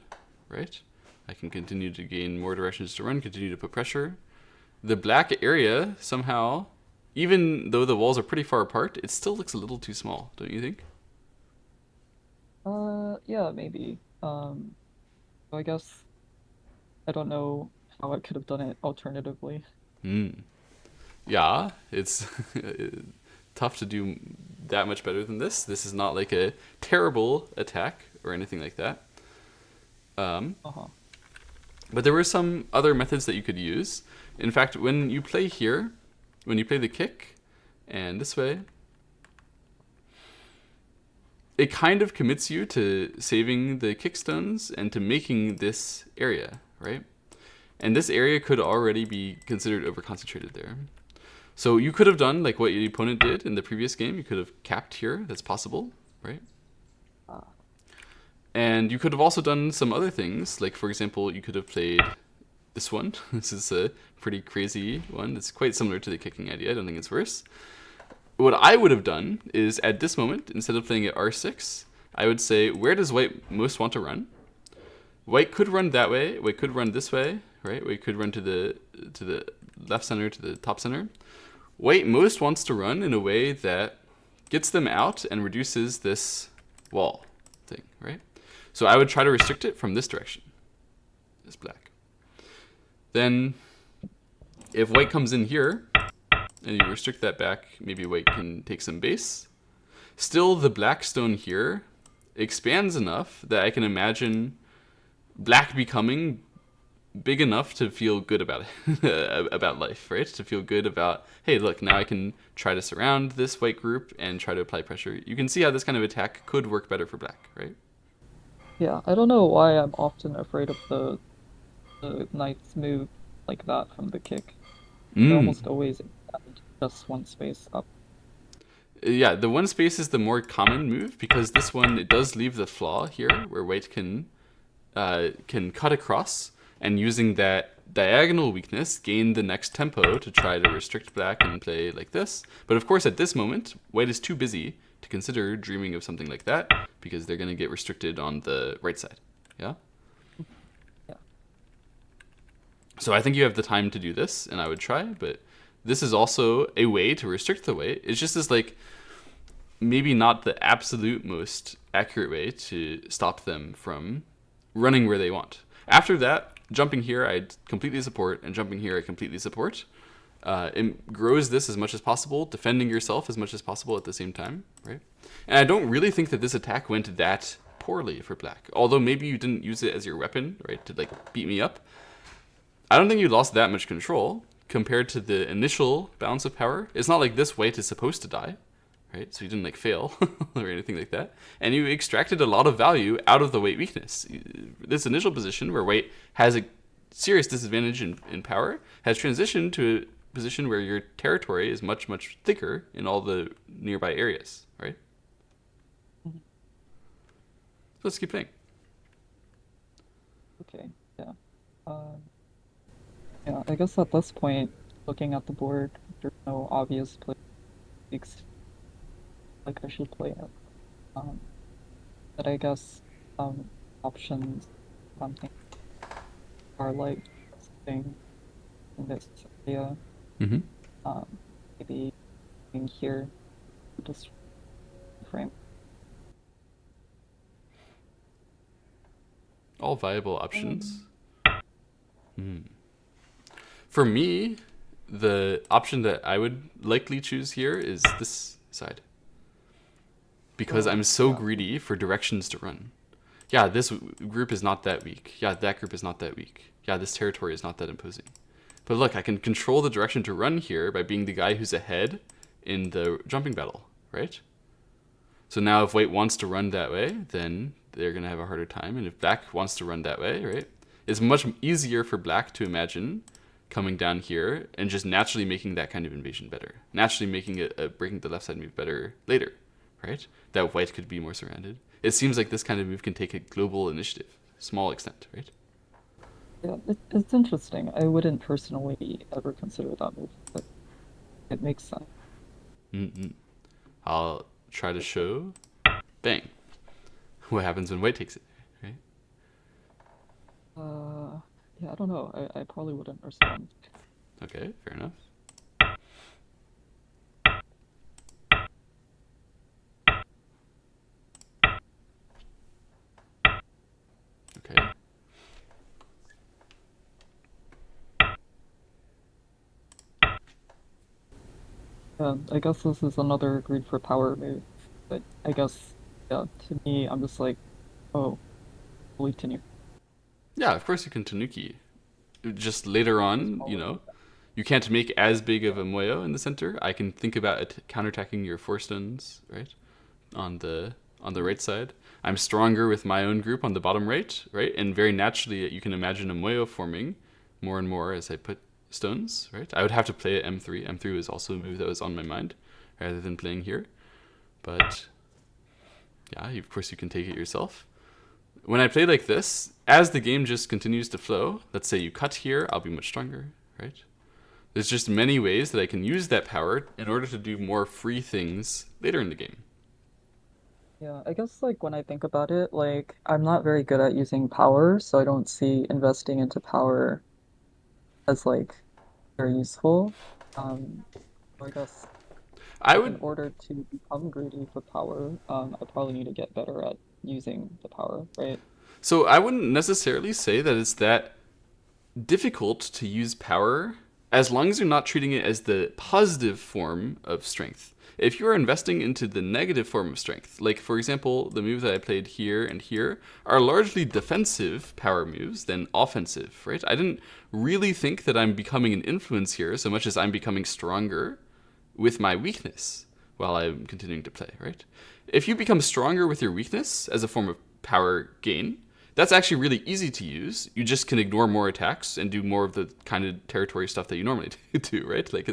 Speaker 1: right? I can continue to gain more directions to run, continue to put pressure. The black area, somehow, even though the walls are pretty far apart, it still looks a little too small, don't you think?
Speaker 2: Yeah, maybe. I guess I don't know how I could have done it alternatively.
Speaker 1: Yeah, it's tough to do that much better than this. This is not like a terrible attack or anything like that.
Speaker 2: Uh-huh.
Speaker 1: But there were some other methods that you could use. In fact, when you play here, when you play the kick, and this way, it kind of commits you to saving the kickstones and to making this area, right? And this area could already be considered overconcentrated there. So you could have done like what your opponent did in the previous game. You could have capped here. That's possible, right? And you could have also done some other things. Like, for example, you could have played this one. This is a pretty crazy one. It's quite similar to the kicking idea. I don't think it's worse. What I would have done is, at this moment, instead of playing at r6, I would say, where does white most want to run? White could run that way. White could run this way, right? White could run to the left center, to the top center. White most wants to run in a way that gets them out and reduces this wall thing, right? So I would try to restrict it from this direction, this black. Then if white comes in here and you restrict that back, maybe white can take some base. Still, the black stone here expands enough that I can imagine black becoming big enough to feel good about it, about life, right? To feel good about, hey, look, now I can try to surround this white group and try to apply pressure. You can see how this kind of attack could work better for black, right?
Speaker 2: Yeah, I don't know why I'm often afraid of the knight's move like that from the kick. They almost always extend just one space up.
Speaker 1: Yeah, the one space is the more common move because this one, it does leave the flaw here where white can cut across and using that diagonal weakness gain the next tempo to try to restrict black and play like this. But of course, at this moment, white is too busy to consider dreaming of something like that because they're going to get restricted on the right side. Yeah?
Speaker 2: Yeah.
Speaker 1: So I think you have the time to do this, and I would try, but this is also a way to restrict the white. It's just this, like, maybe not the absolute most accurate way to stop them from running where they want. After that, jumping here I completely support, and jumping here I completely support. It grows this as much as possible, defending yourself as much as possible at the same time, right? And I don't really think that this attack went that poorly for black. Although maybe you didn't use it as your weapon, right, to like beat me up. I don't think you lost that much control compared to the initial balance of power. It's not like this white is supposed to die, right? So you didn't like fail or anything like that. And you extracted a lot of value out of the white weakness. This initial position where white has a serious disadvantage in power has transitioned to a position where your territory is much, much thicker in all the nearby areas, right?
Speaker 2: Mhm.
Speaker 1: So let's keep playing.
Speaker 2: Okay, yeah. Yeah, I guess at this point, looking at the board, there's no obvious play like I should play it. Um, but I guess options something are like something in this area.
Speaker 1: Mm-hmm.
Speaker 2: Um, maybe in here, just frame.
Speaker 1: All viable options. For me, the option that I would likely choose here is this side. Because I'm so greedy for directions to run. Yeah, this group is not that weak. Yeah, that group is not that weak. Yeah, this territory is not that imposing. But look, I can control the direction to run here by being the guy who's ahead in the jumping battle, right? So now if white wants to run that way, then they're going to have a harder time. And if black wants to run that way, right, it's much easier for black to imagine coming down here and just naturally making that kind of invasion better. Naturally making it breaking the left side move better later, right? That white could be more surrounded. It seems like this kind of move can take a global initiative, small extent, right?
Speaker 2: Yeah, it's interesting. I wouldn't personally ever consider that move, but it makes sense.
Speaker 1: Mm-mm. I'll try to show, bang, what happens when white takes it, right?
Speaker 2: Yeah, I don't know. I probably wouldn't respond.
Speaker 1: Okay, fair enough. Okay.
Speaker 2: Yeah, I guess this is another agreed for power move, but I guess, yeah, to me, I'm just like, oh, holy Tinu.
Speaker 1: Yeah, of course you can Tanuki. Just later on, you know, you can't make as big of a moyo in the center. I can think about counterattacking your 4 stones, right? On the right side. I'm stronger with my own group on the bottom right, right? And very naturally, you can imagine a moyo forming more and more as I put stones, right? I would have to play at M3. M3 was also a move that was on my mind rather than playing here. But yeah, of course you can take it yourself. when I play like this, as the game just continues to flow, let's say you cut here, I'll be much stronger, right? There's just many ways that I can use that power in order to do more free things later in the game.
Speaker 2: Yeah, I guess like when I think about it, like I'm not very good at using power, so I don't see investing into power as like very useful. So I guess
Speaker 1: I
Speaker 2: like in
Speaker 1: would
Speaker 2: order to become greedy for power, I probably need to get better at using the power, right?
Speaker 1: so I wouldn't necessarily say that it's that difficult to use power as long as you're not treating it as the positive form of strength. If you're investing into the negative form of strength, like for example, the moves that I played here and here are largely defensive power moves than offensive, right? I didn't really think that I'm becoming an influence here so much as I'm becoming stronger with my weakness while I'm continuing to play, right? If you become stronger with your weakness as a form of power gain, that's actually really easy to use. You just can ignore more attacks and do more of the kind of territory stuff that you normally do, right? Like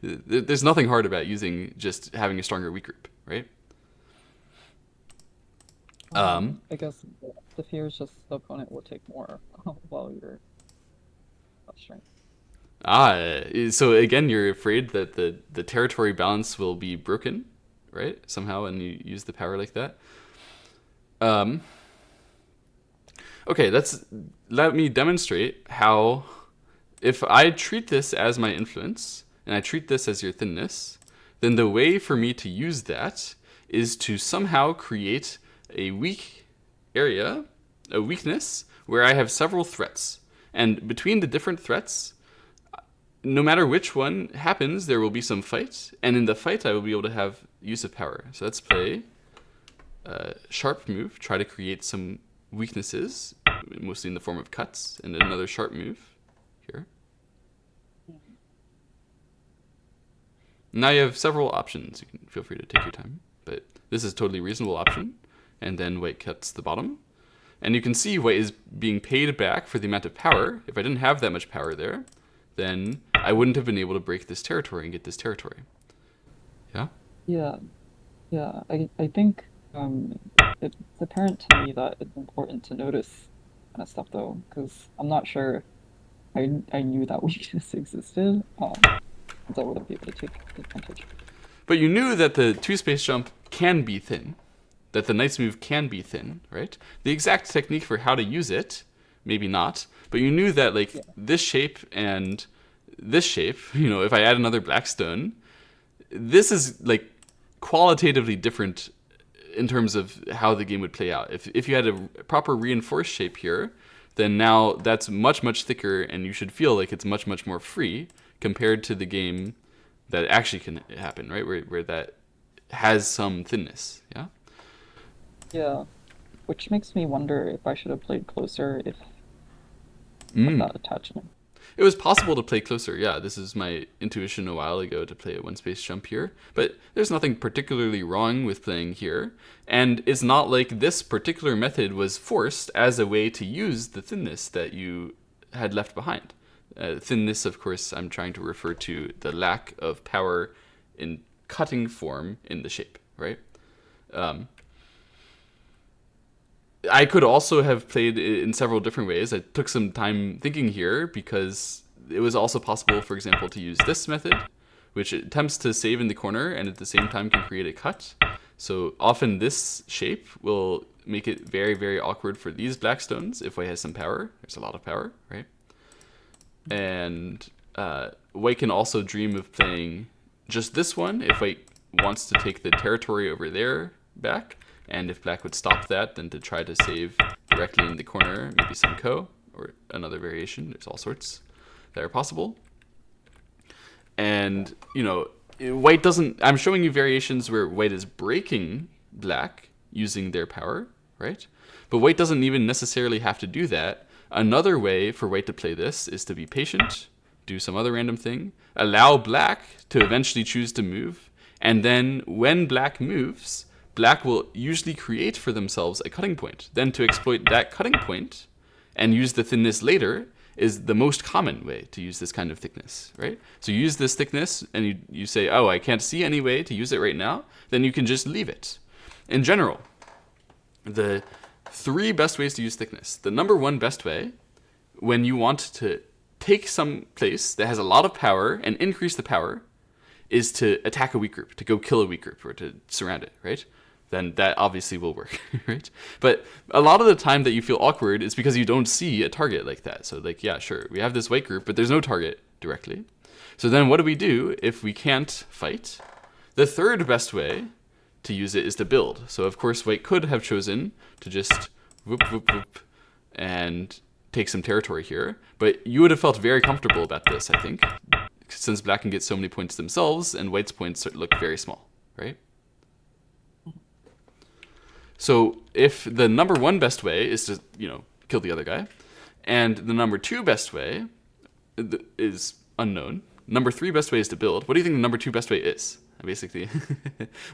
Speaker 1: there's nothing hard about using just having a stronger weak group, right?
Speaker 2: I guess the fear is just the opponent will take more while you're strength.
Speaker 1: So again, you're afraid that the territory balance will be broken, right? Somehow, and you use the power like that. Um, okay, let me demonstrate how, if I treat this as my influence and I treat this as your thinness, then the way for me to use that is to somehow create a weak area, a weakness, where I have several threats. And between the different threats, no matter which one happens, there will be some fight. And in the fight, I will be able to have use of power. So let's play a sharp move, try to create some weaknesses, mostly in the form of cuts, and then another sharp move here. Now you have several options. You can feel free to take your time, but this is a totally reasonable option. And then white cuts the bottom. And you can see white is being paid back for the amount of power. If I didn't have that much power there, then I wouldn't have been able to break this territory and get this territory. Yeah?
Speaker 2: Yeah, yeah. I think it's apparent to me that it's important to notice kind of stuff though, because I'm not sure I knew that weakness existed. Since I wouldn't be able to take advantage.
Speaker 1: But you knew that the two-space jump can be thin, that the knight's move can be thin, right? The exact technique for how to use it, maybe not, but you knew that like this shape and this shape, if I add another blackstone, this is like qualitatively different in terms of how the game would play out. If you had a proper reinforced shape here, then now that's much, much thicker and you should feel like it's much, much more free compared to the game that actually can happen, right? Where that has some thinness, yeah?
Speaker 2: Yeah, which makes me wonder if I should have played closer if of that attachment.
Speaker 1: It was possible to play closer, yeah. This is my intuition a while ago to play a one-space jump here. But there's nothing particularly wrong with playing here. And it's not like this particular method was forced as a way to use the thinness that you had left behind. Thinness, of course, I'm trying to refer to the lack of power in cutting form in the shape, right? I could also have played it in several different ways. I took some time thinking here because it was also possible, for example, to use this method, which attempts to save in the corner and at the same time can create a cut. So often this shape will make it very, very awkward for these black stones if white has some power. There's a lot of power, right? And white can also dream of playing just this one if white wants to take the territory over there back. And if black would stop that, then to try to save directly in the corner, maybe some ko or another variation. There's all sorts that are possible. And, white doesn't... I'm showing you variations where white is breaking black using their power, right? But white doesn't even necessarily have to do that. Another way for white to play this is to be patient, do some other random thing, allow black to eventually choose to move, and then when black moves... black will usually create for themselves a cutting point. Then to exploit that cutting point and use the thinness later is the most common way to use this kind of thickness, right? So you use this thickness and you say, oh, I can't see any way to use it right now, then you can just leave it. In general, the 3 best ways to use thickness. The number 1 best way, when you want to take some place that has a lot of power and increase the power, is to attack a weak group, to go kill a weak group, or to surround it, right? Then that obviously will work, right? But a lot of the time that you feel awkward is because you don't see a target like that. So like, yeah, sure, we have this white group, but there's no target directly. So then what do we do if we can't fight? The third best way to use it is to build. So of course white could have chosen to just whoop, whoop, whoop, and take some territory here, but you would have felt very comfortable about this, I think, since black can get so many points themselves and white's points look very small, right? So if the number 1 best way is to, kill the other guy, and the number 2 best way is unknown, number 3 best way is to build, what do you think the number 2 best way is? Basically,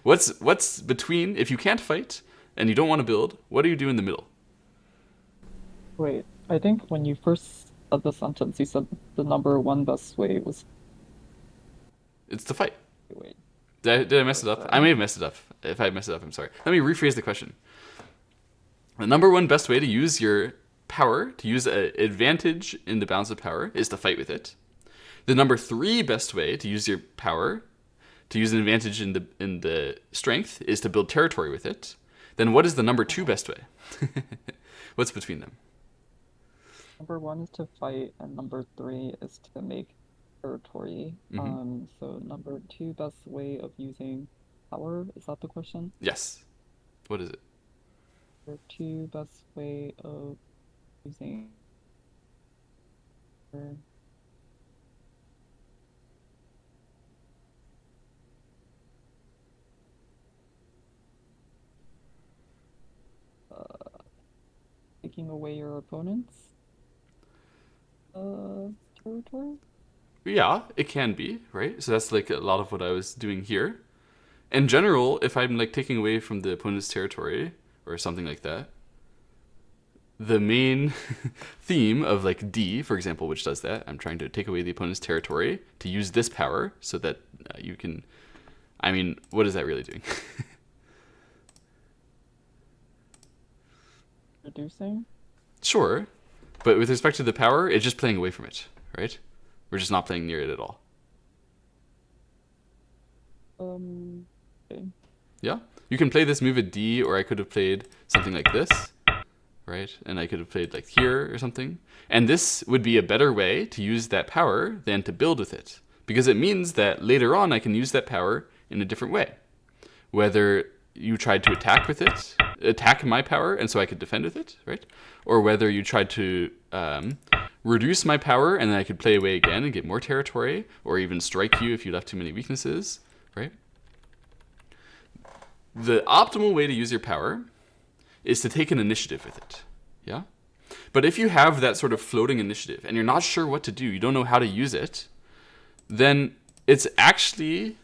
Speaker 1: what's between, if you can't fight and you don't want to build, what do you do in the middle?
Speaker 2: Wait, I think when you first said the sentence, you said the number 1 best way was.
Speaker 1: It's to fight.
Speaker 2: Wait.
Speaker 1: Did I mess it up? I may have messed it up. If I messed it up, I'm sorry. Let me rephrase the question. The number 1 best way to use your power, to use an advantage in the balance of power, is to fight with it. The number 3 best way to use your power, to use an advantage in the strength, is to build territory with it. Then what is the number 2 best way? What's between them?
Speaker 2: Number 1 is to fight, and number 3 is to make territory. So number 2 best way of using power, is that the question?
Speaker 1: Yes. What is it?
Speaker 2: Number 2 best way of using taking away your opponent's territory?
Speaker 1: Yeah, it can be, right? So that's like a lot of what I was doing here. In general, if I'm like taking away from the opponent's territory or something like that, the main theme of like D, for example, which does that, I'm trying to take away the opponent's territory to use this power so that you can, I mean, what is that really doing?
Speaker 2: Reducing?
Speaker 1: Sure, but with respect to the power, it's just playing away from it, right? We're just not playing near it at all.
Speaker 2: Okay.
Speaker 1: Yeah, you can play this move at D, or I could have played something like this, right? And I could have played like here or something. And this would be a better way to use that power than to build with it, because it means that later on I can use that power in a different way. Whether you tried to attack with it, attack my power, and so I could defend with it, right? Or whether you tried to reduce my power and then I could play away again and get more territory, or even strike you if you left too many weaknesses, right? The optimal way to use your power is to take an initiative with it, yeah? But if you have that sort of floating initiative and you're not sure what to do, you don't know how to use it, then it's actually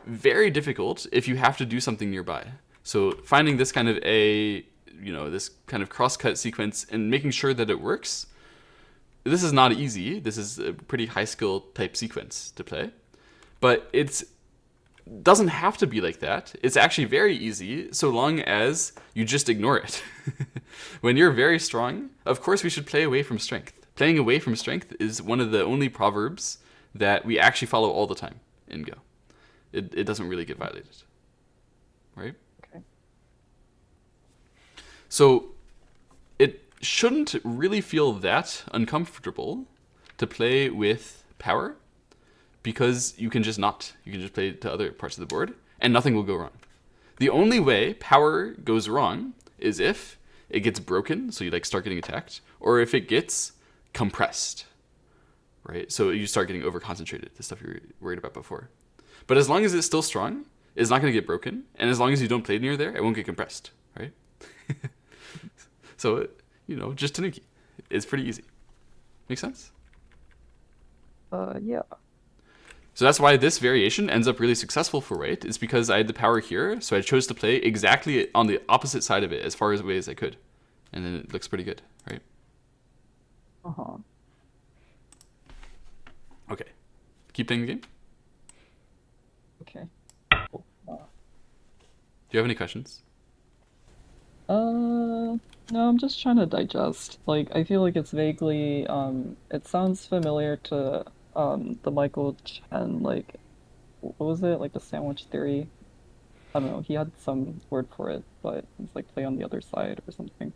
Speaker 1: very difficult if you have to do something nearby. So finding this kind of this kind of cross-cut sequence and making sure that it works, this is not easy. This is a pretty high skill type sequence to play, but it doesn't have to be like that. It's actually very easy so long as you just ignore it. When you're very strong, of course we should play away from strength. Playing away from strength is one of the only proverbs that we actually follow all the time in Go. It doesn't really get violated, right?
Speaker 2: Okay.
Speaker 1: So it shouldn't really feel that uncomfortable to play with power, because you can just not. You can just play to other parts of the board and nothing will go wrong. The only way power goes wrong is if it gets broken, so you like start getting attacked, or if it gets compressed, right? So you start getting over-concentrated, the stuff you were worried about before. But as long as it's still strong, it's not going to get broken, and as long as you don't play near there, it won't get compressed, right? So, just Tanuki. It's pretty easy. Make sense?
Speaker 2: Yeah.
Speaker 1: So that's why this variation ends up really successful for white, is because I had the power here, so I chose to play exactly on the opposite side of it as far away as I could. And then it looks pretty good, right?
Speaker 2: Uh-huh.
Speaker 1: Okay. Keep playing the game?
Speaker 2: Okay.
Speaker 1: Do you have any questions?
Speaker 2: No, I'm just trying to digest. Like, I feel like it's vaguely, it sounds familiar to, the Michael Chen, like, what was it? Like the sandwich theory? I don't know. He had some word for it, but it's like play on the other side or something.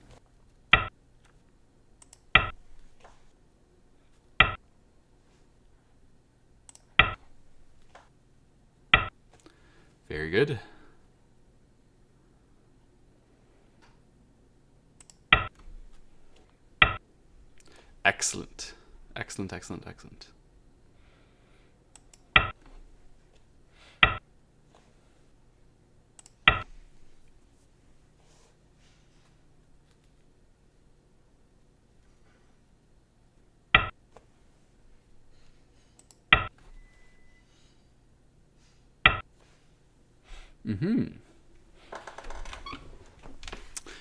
Speaker 1: Very good. Excellent. Excellent, excellent, excellent. Mm-hmm.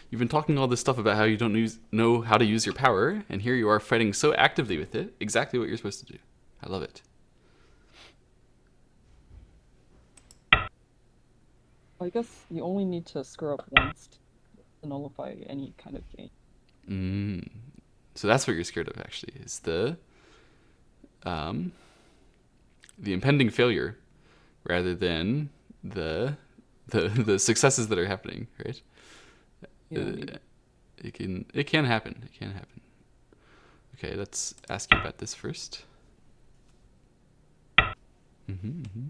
Speaker 1: You've been talking all this stuff about how you don't know how to use your power, and here you are fighting so actively with it. Exactly what you're supposed to do. I love it.
Speaker 2: I guess you only need to screw up once to nullify any kind of game.
Speaker 1: Mm. So that's what you're scared of, actually, is um, the impending failure rather than the successes that are happening, right?
Speaker 2: Yeah,
Speaker 1: Uh,
Speaker 2: maybe.
Speaker 1: it can happen. It can happen. Okay, let's ask you about this first. Mm-hmm.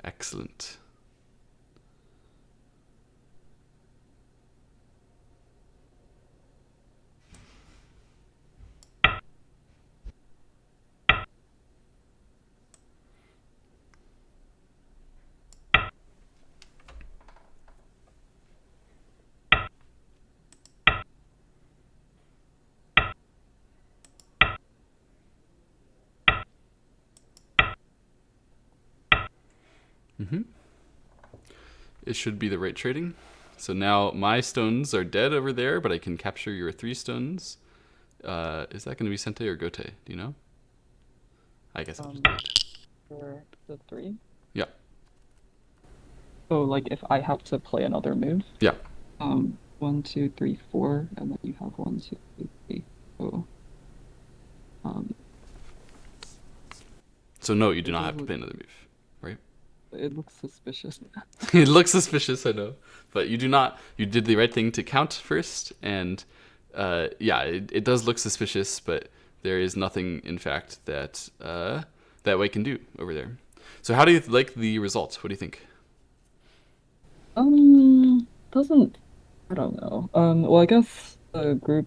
Speaker 1: Excellent. Mm-hmm. It should be the right trading. So now my stones are dead over there, but I can capture your 3 stones. Is that going to be Sente or Gote? Do you know? I guess I'll just do
Speaker 2: Um,
Speaker 1: it.
Speaker 2: for the three.
Speaker 1: Yeah.
Speaker 2: So like if I have to play another move,
Speaker 1: Yeah.
Speaker 2: one, two, three, four, and then you have one, two, three. So, um,
Speaker 1: So no, you do
Speaker 2: it
Speaker 1: not
Speaker 2: does
Speaker 1: have to
Speaker 2: look,
Speaker 1: play another move, right?
Speaker 2: it looks suspicious.
Speaker 1: It looks suspicious, I know, but you do not. You did the right thing to count first, and yeah, it does look suspicious, but there is nothing, in fact, that way can do over there. So how do you like the result? What do you think?
Speaker 2: Doesn't, I don't know. Well, I guess the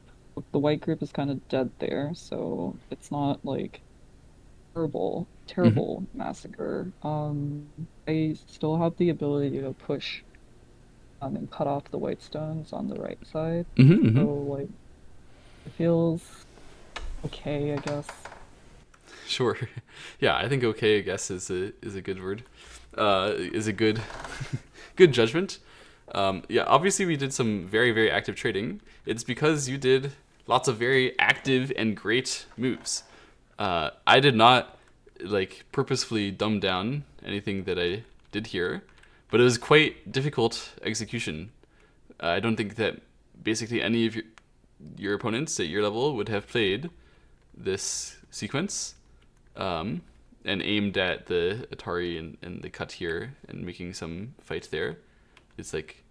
Speaker 2: white group is kind of dead there, so it's not like
Speaker 1: Mm-hmm.
Speaker 2: terrible massacre. I still have the ability to push, and cut off the white stones on the right side.
Speaker 1: Mm-hmm. Mm-hmm.
Speaker 2: So like, it feels okay, I guess.
Speaker 1: Sure. Yeah, I think okay. I guess is a good word. Is a good good judgment. Yeah, obviously we did some very very active trading. It's because you did lots of very active and great moves. I did not like purposefully dumb down anything that I did here, but it was quite difficult execution. I don't think that basically any of your opponents at your level would have played this sequence um, and aimed at the Atari and the cut here and making some fight there. It's like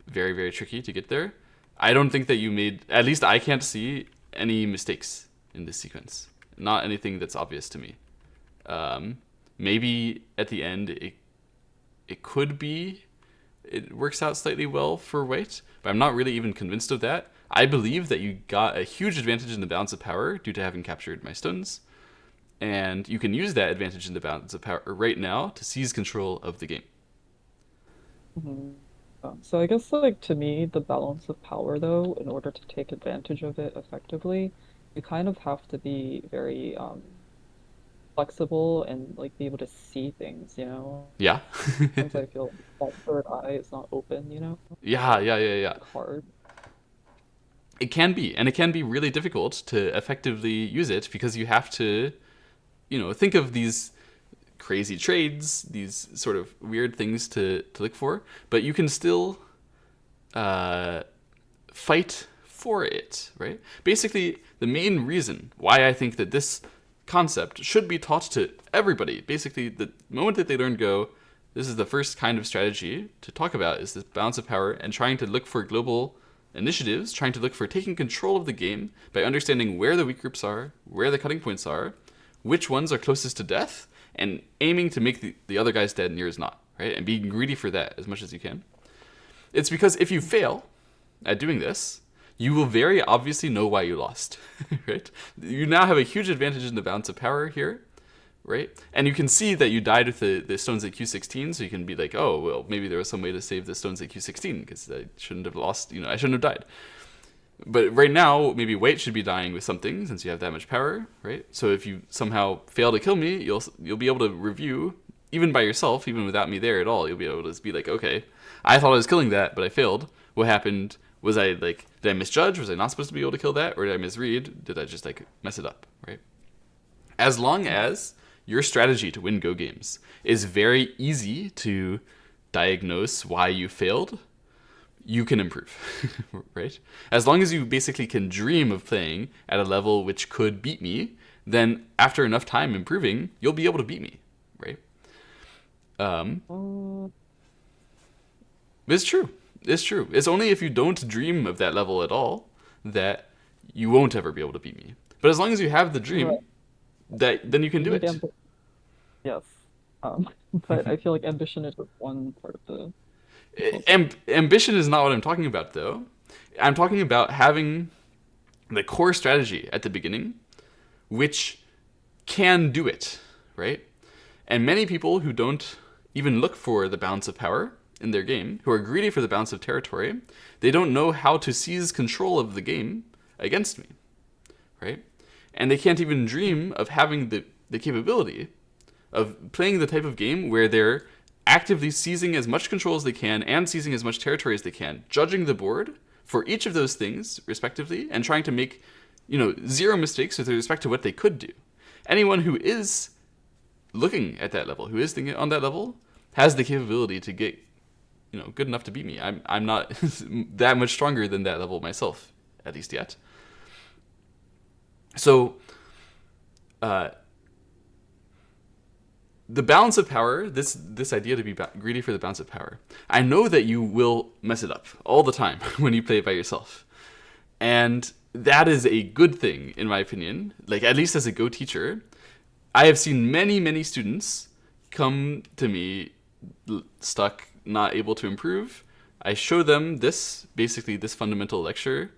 Speaker 1: very very tricky to get there. I don't think that you made. At least I can't see any mistakes in this sequence. Not anything that's obvious to me. Um, Maybe at the end it could be it works out slightly well for white, but I'm not really even convinced of that. I believe that you got a huge advantage in the balance of power due to having captured my stones, and you can use that advantage in the balance of power right now to seize control of the game.
Speaker 2: Mhm. So I guess like to me, the balance of power though, in order to take advantage of it effectively, you kind of have to be very flexible and like be able to see things, you know?
Speaker 1: Yeah.
Speaker 2: Sometimes I feel that third eye is not open, you know?
Speaker 1: Yeah, yeah, yeah, yeah.
Speaker 2: Like hard.
Speaker 1: It can be, and it can be really difficult to effectively use it because you have to, think of these crazy trades, these sort of weird things to look for, but you can still uh, fight for it, right? Basically, the main reason why I think that this concept should be taught to everybody, basically, the moment that they learn Go, this is the first kind of strategy to talk about is this balance of power and trying to look for global initiatives, trying to look for taking control of the game by understanding where the weak groups are, where the cutting points are, which ones are closest to death, and aiming to make the other guys dead and yours not, right? And being greedy for that as much as you can. It's because if you fail at doing this, you will very obviously know why you lost, right? You now have a huge advantage in the balance of power here, right? And you can see that you died with the stones at Q16, so you can be like, oh, well, maybe there was some way to save the stones at Q16 because I shouldn't have lost, I shouldn't have died. But right now, maybe white should be dying with something since you have that much power, right? So if you somehow fail to kill me, you'll be able to review, even by yourself, even without me there at all, you'll be able to just be like, okay, I thought I was killing that, but I failed. What happened? Was I like, did I misjudge? Was I not supposed to be able to kill that? Or did I misread? Did I just like mess it up, right? As long as your strategy to win Go games is very easy to diagnose why you failed, you can improve, right? As long as you basically can dream of playing at a level which could beat me, then after enough time improving, you'll be able to beat me, right?
Speaker 2: Uh,
Speaker 1: It's true. It's true. It's only if you don't dream of that level at all that you won't ever be able to beat me. But as long as you have the
Speaker 2: right.
Speaker 1: dream, that then you can
Speaker 2: You
Speaker 1: do
Speaker 2: need
Speaker 1: it.
Speaker 2: yes. But I feel like ambition is just one part of the puzzle.
Speaker 1: Ambition is not what I'm talking about, though. I'm talking about having the core strategy at the beginning, which can do it, right? And many people who don't even look for the balance of power in their game, who are greedy for the balance of territory, they don't know how to seize control of the game against me, right? And they can't even dream of having the capability of playing the type of game where they're actively seizing as much control as they can and seizing as much territory as they can, judging the board for each of those things respectively, and trying to make, zero mistakes with respect to what they could do. Anyone who is looking at that level, who is thinking on that level, has the capability to get, good enough to beat me. I'm not that much stronger than that level myself, at least yet. So, the balance of power, this idea to be greedy for the balance of power, I know that you will mess it up all the time when you play it by yourself. And that is a good thing, in my opinion. Like, at least as a Go teacher, I have seen many, many students come to me stuck, not able to improve. I show them basically this fundamental lecture.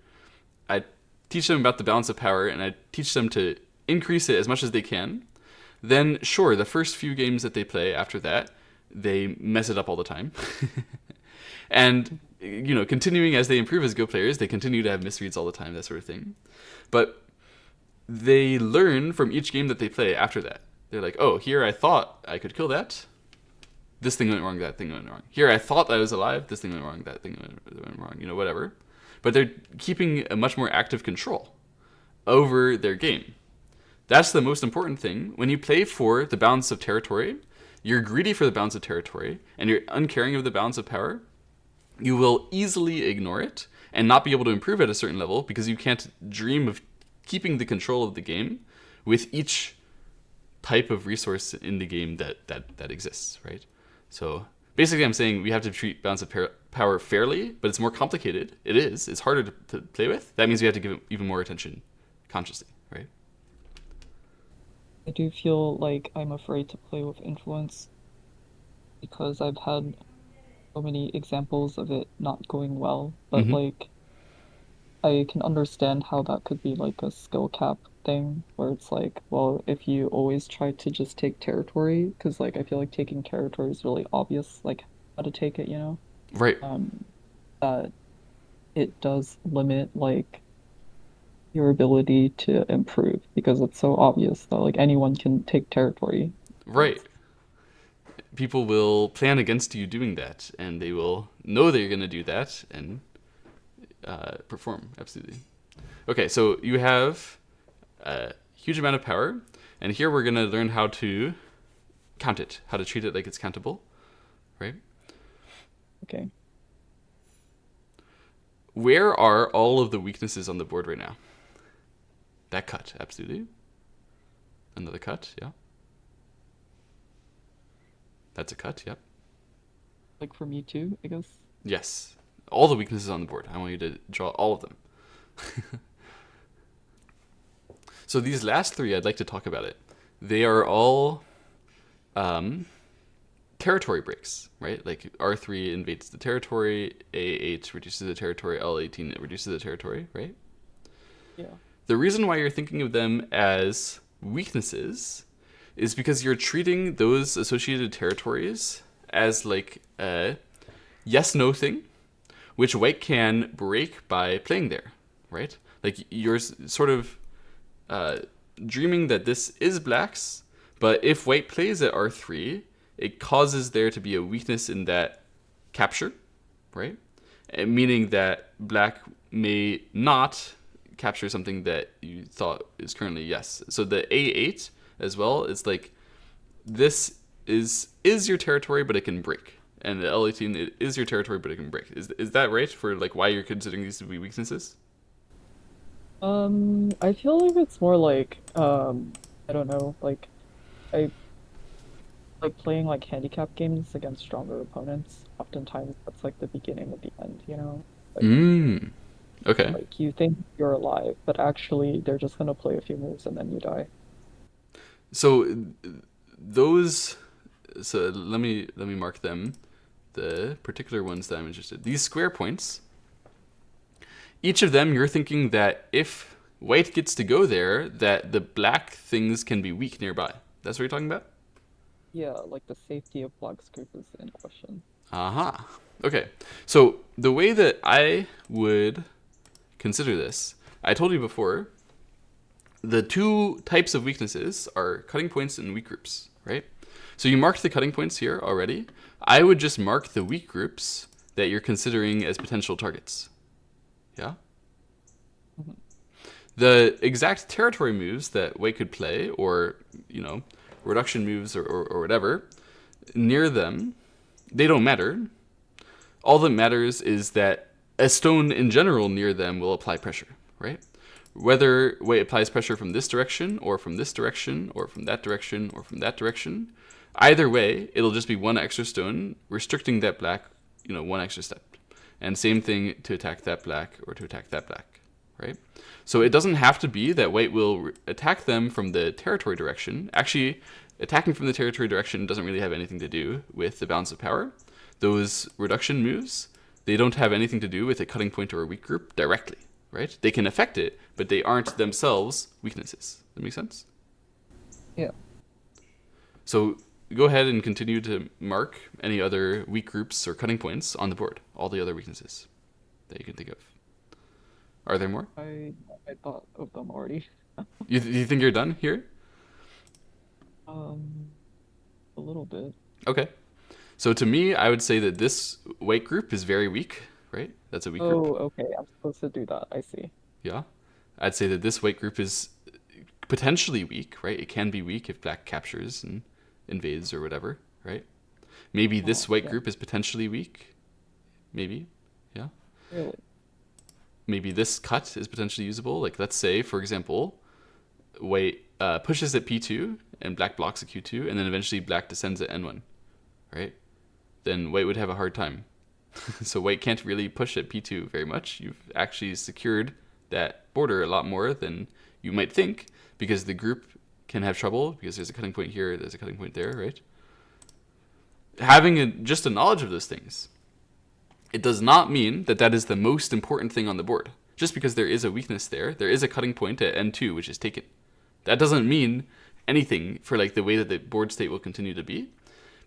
Speaker 1: I teach them about the balance of power, and I teach them to increase it as much as they can. Then, sure, the first few games that they play after that, they mess it up all the time. And, continuing as they improve as Go players, they continue to have misreads all the time, that sort of thing. But they learn from each game that they play after that. They're like, oh, here I thought I could kill that. This thing went wrong, that thing went wrong. Here I thought I was alive, this thing went wrong, that thing went wrong, whatever. But they're keeping a much more active control over their game. That's the most important thing. When you play for the balance of territory, you're greedy for the balance of territory, and you're uncaring of the balance of power, you will easily ignore it and not be able to improve at a certain level because you can't dream of keeping the control of the game with each type of resource in the game that exists, right? So basically I'm saying we have to treat balance of power fairly, but it's more complicated. It is. It's harder to play with. That means we have to give it even more attention consciously, right?
Speaker 2: I do feel like I'm afraid to play with influence because I've had so many examples of it not going well. But
Speaker 1: Mm-hmm.
Speaker 2: like I can understand how that could be like a skill cap thing where it's like, well, if you always try to just take territory, because like I feel like taking territory is really obvious, like how to take it,
Speaker 1: Right.
Speaker 2: um, that it does limit like your ability to improve because it's so obvious that like anyone can take territory.
Speaker 1: Right. People will plan against you doing that, and they will know that you're going to do that and perform. Absolutely. Okay, so you have a huge amount of power, and here we're going to learn how to count it, how to treat it like it's countable, right?
Speaker 2: Okay.
Speaker 1: Where are all of the weaknesses on the board right now? That cut, absolutely. Another cut, yeah. That's a cut, yep.
Speaker 2: Like for me too, I guess.
Speaker 1: Yes. All the weaknesses on the board. I want you to draw all of them. So these last three, I'd like to talk about it. They are all territory breaks, right? Like R3 invades the territory, A8 reduces the territory, L18 reduces the territory, right?
Speaker 2: Yeah.
Speaker 1: The reason why you're thinking of them as weaknesses is because you're treating those associated territories as like a yes-no thing, which white can break by playing there, right? Like you're sort of dreaming that this is black's, but if white plays at R3, it causes there to be a weakness in that capture, right? Meaning that black may not capture something that you thought is currently yes. So the A8 as well is like this is your territory, but it can break. And the L18 it is your territory, but it can break. Is that right for like why you're considering these to be weaknesses?
Speaker 2: I feel like it's more like I don't know, like I like playing like handicap games against stronger opponents. Oftentimes that's like the beginning of the end, you know? Like
Speaker 1: Mm. Okay.
Speaker 2: like you think you're alive, but actually they're just gonna play a few moves and then you die.
Speaker 1: So those so let me mark them. The particular ones that I'm interested. These square points, each of them you're thinking that if white gets to go there, that the black things can be weak nearby. That's what you're talking about?
Speaker 2: Yeah, like the safety of Black's group is in question.
Speaker 1: Aha. Okay. So the way that I would consider this, I told you before, the two types of weaknesses are cutting points and weak groups, right? So you marked the cutting points here already. I would just mark the weak groups that you're considering as potential targets. Yeah?
Speaker 2: Mhm.
Speaker 1: The exact territory moves that white could play, or, reduction moves or whatever, near them, they don't matter. All that matters is that a stone in general near them will apply pressure, right? Whether white applies pressure from this direction, or from this direction, or from that direction, or from that direction, either way, it'll just be one extra stone restricting that black, one extra step. And same thing to attack that black or to attack that black, right? So it doesn't have to be that white will attack them from the territory direction. Actually, attacking from the territory direction doesn't really have anything to do with the balance of power. Those reduction moves, they don't have anything to do with a cutting point or a weak group directly, right? They can affect it, but they aren't themselves weaknesses. That makes sense?
Speaker 2: Yeah.
Speaker 1: So go ahead and continue to mark any other weak groups or cutting points on the board, all the other weaknesses that you can think of. Are there more?
Speaker 2: I thought of them already.
Speaker 1: You think you're done here?
Speaker 2: Um, a little bit.
Speaker 1: Okay. So to me, I would say that this white group is very weak, right? That's a weak group.
Speaker 2: Oh, okay. I'm supposed to do that. I see.
Speaker 1: Yeah. I'd say that this white group is potentially weak, right? It can be weak if black captures and invades or whatever, right? Maybe this white
Speaker 2: Yeah.
Speaker 1: group is potentially weak. Maybe. Yeah.
Speaker 2: Really.
Speaker 1: Maybe this cut is potentially usable. Like, let's say, for example, white pushes at P2 and black blocks at Q2, and then eventually black descends at N1, right? Then white would have a hard time. So white can't really push at P2 very much. You've actually secured that border a lot more than you might think, because the group can have trouble because there's a cutting point here, there's a cutting point there, right? Having just a knowledge of those things, it does not mean that that is the most important thing on the board. Just because there is a weakness there is a cutting point at N2 which is taken. That doesn't mean anything for like the way that the board state will continue to be,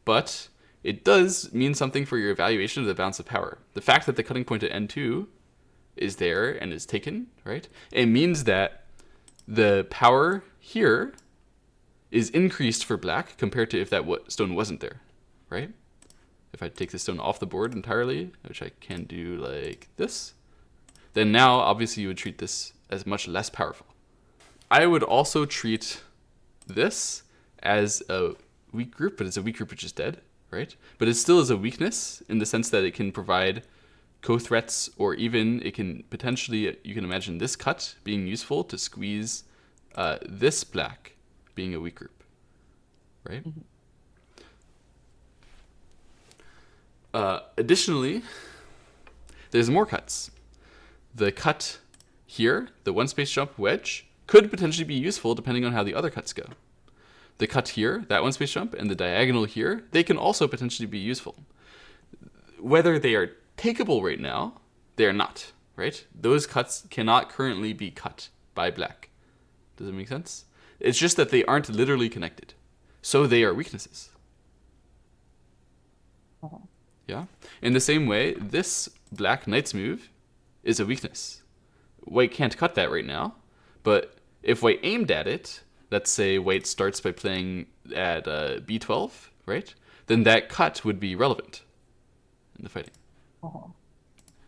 Speaker 1: but it does mean something for your evaluation of the balance of power. The fact that the cutting point at N2 is there and is taken, right? It means that the power here is increased for black compared to if that stone wasn't there, right? If I take this stone off the board entirely, which I can do like this, then now obviously you would treat this as much less powerful. I would also treat this as a weak group, but it's a weak group which is dead, right? But it still is a weakness in the sense that it can provide co-threats, or even it can potentially, you can imagine this cut being useful to squeeze this black being a weak group, right?
Speaker 2: Mhm.
Speaker 1: Additionally, there's more cuts. The cut here, the one space jump wedge, could potentially be useful depending on how the other cuts go. The cut here, that one space jump, and the diagonal here, they can also potentially be useful. Whether they are takeable right now, they are not, right? Those cuts cannot currently be cut by black. Does it make sense? It's just that they aren't literally connected. So they are weaknesses.
Speaker 2: Uh-huh.
Speaker 1: Yeah? In the same way, this black knight's move is a weakness. White can't cut that right now, but if white aimed at it, let's say white starts by playing at b12, right? Then that cut would be relevant in the fighting.
Speaker 2: Uh-huh.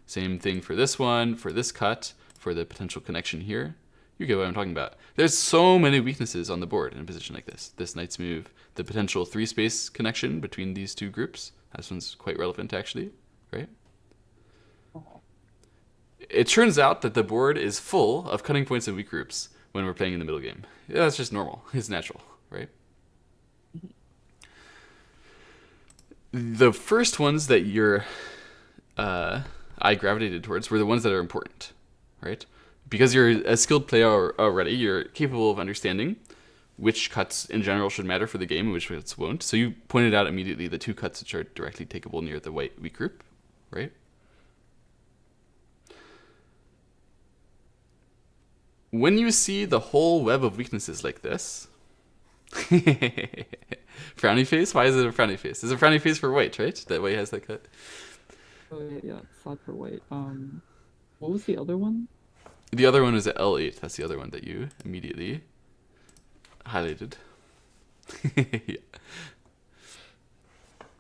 Speaker 1: Same thing for this one, for this cut, for the potential connection here. You get what I'm talking about. There's so many weaknesses on the board in a position like this. This knight's move, the potential 3-space connection between these two groups. This one's quite relevant, actually, right?
Speaker 2: Uh-huh.
Speaker 1: It turns out that the board is full of cutting points and weak groups when we're playing in the middle game. Yeah, that's just normal. It's natural, right? The first ones that your eye gravitated towards were the ones that are important, right? Because you're a skilled player already, you're capable of understanding which cuts in general should matter for the game and which cuts won't. So you pointed out immediately the two cuts which are directly takeable near the white weak group, right? When you see the whole web of weaknesses like this, frowny face? Why is it a frowny face? It's a frowny face for white, right? That white has that cut.
Speaker 2: Oh yeah, it's sad for white. What was the other one?
Speaker 1: The other one is at L8. That's the other one that you immediately highlighted. Yeah.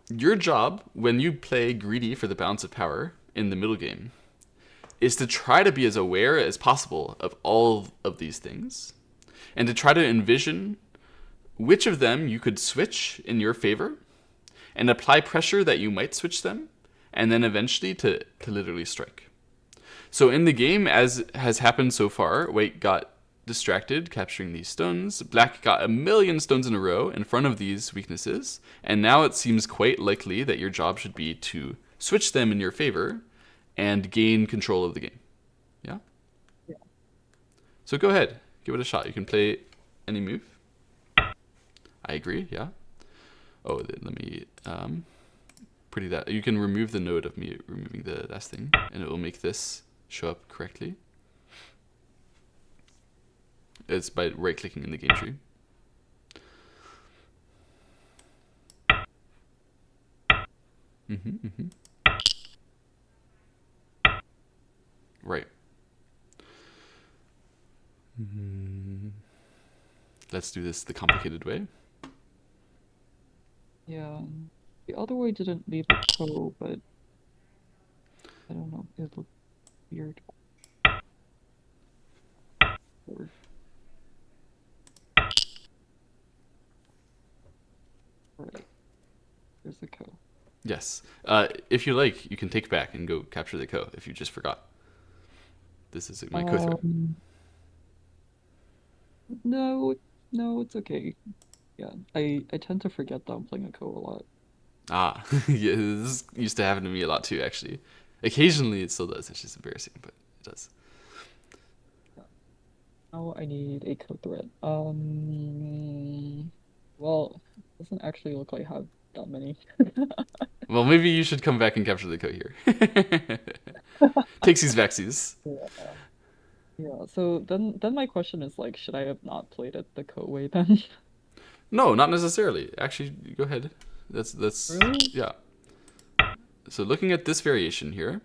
Speaker 1: Your job when you play greedy for the balance of power in the middle game is to try to be as aware as possible of all of these things and to try to envision which of them you could switch in your favor and apply pressure that you might switch them, and then eventually to literally strike. So in the game, as has happened so far, white got distracted capturing these stones, black got a million stones in a row in front of these weaknesses, and now it seems quite likely that your job should be to switch them in your favor and gain control of the game. Yeah?
Speaker 2: Yeah.
Speaker 1: So go ahead, give it a shot. You can play any move. I agree, yeah. Oh, let me pretty that. You can remove the node of me removing the last thing, and it will make this show up correctly. It's by right-clicking in the game tree. Right. Let's do this the complicated way.
Speaker 2: Yeah. The other way didn't leave a toe, but I don't know. It looked weird. Or... Right. There's the co.
Speaker 1: Yes. If you like, you can take back and go capture the co if you just forgot. This is my co-threat.
Speaker 2: No, it's okay. Yeah, I tend to forget that I'm playing a co a lot.
Speaker 1: Ah, yeah, this used to happen to me a lot too, actually. Occasionally it still does. It's just embarrassing, but it does.
Speaker 2: Now I need a co thread. Well, it doesn't actually look like I have that many.
Speaker 1: Well, maybe you should come back and capture the co here. Takes these vexes.
Speaker 2: Yeah. Yeah, so then my question is like, should I have not played it the co way then?
Speaker 1: No, not necessarily. Actually, go ahead. That's
Speaker 2: Really?
Speaker 1: yeah. So looking at this variation here,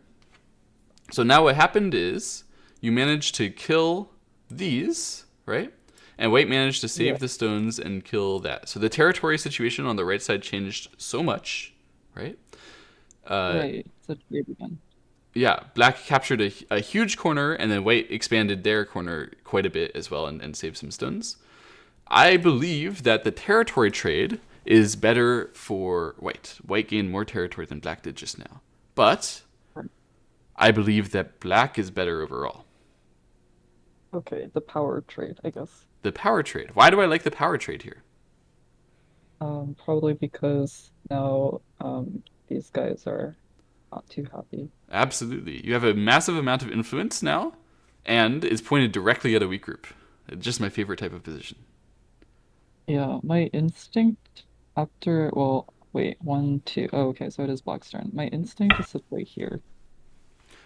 Speaker 1: So now what happened is you managed to kill these, right? And white managed to
Speaker 2: Yeah.
Speaker 1: save the stones and kill that. So the territory situation on the right side changed so much, right? Uh,
Speaker 2: Right. It's a trade again.
Speaker 1: yeah, black captured a huge corner, and then white expanded their corner quite a bit as well and saved some stones. I believe that the territory trade is better for white. White gained more territory than black did just now. But
Speaker 2: Right.
Speaker 1: I believe that black is better overall.
Speaker 2: Okay, the power trade, I guess.
Speaker 1: The power trade. Why do I like the power trade here?
Speaker 2: Probably because now these guys are not too happy.
Speaker 1: Absolutely. You have a massive amount of influence now, and it's pointed directly at a weak group. It's just my favorite type of position.
Speaker 2: Yeah, my instinct after, well, wait, one, two. Oh, okay, so it is Black's turn. My instinct is to play here.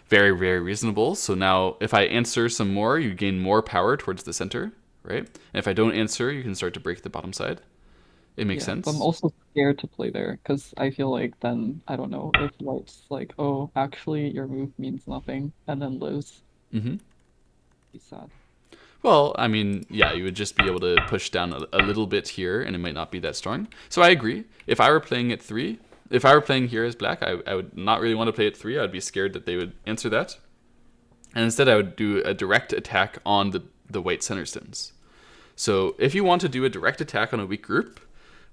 Speaker 1: Very, very reasonable. So now, if I answer some more, you gain more power towards the center, right? And if I don't answer, you can start to break the bottom side. It makes
Speaker 2: Yeah, but I'm
Speaker 1: sense.
Speaker 2: also scared to play there because I feel like then, I don't know, if White's like, oh, actually your move means nothing, and then lose,
Speaker 1: Hmm.
Speaker 2: be sad.
Speaker 1: Well, I mean, yeah, you would just be able to push down a little bit here, and it might not be that strong. So I agree. If I were playing at 3, if I were playing here as black, I would not really want to play at 3. I'd be scared that they would answer that. And instead, I would do a direct attack on the white center stones. So if you want to do a direct attack on a weak group,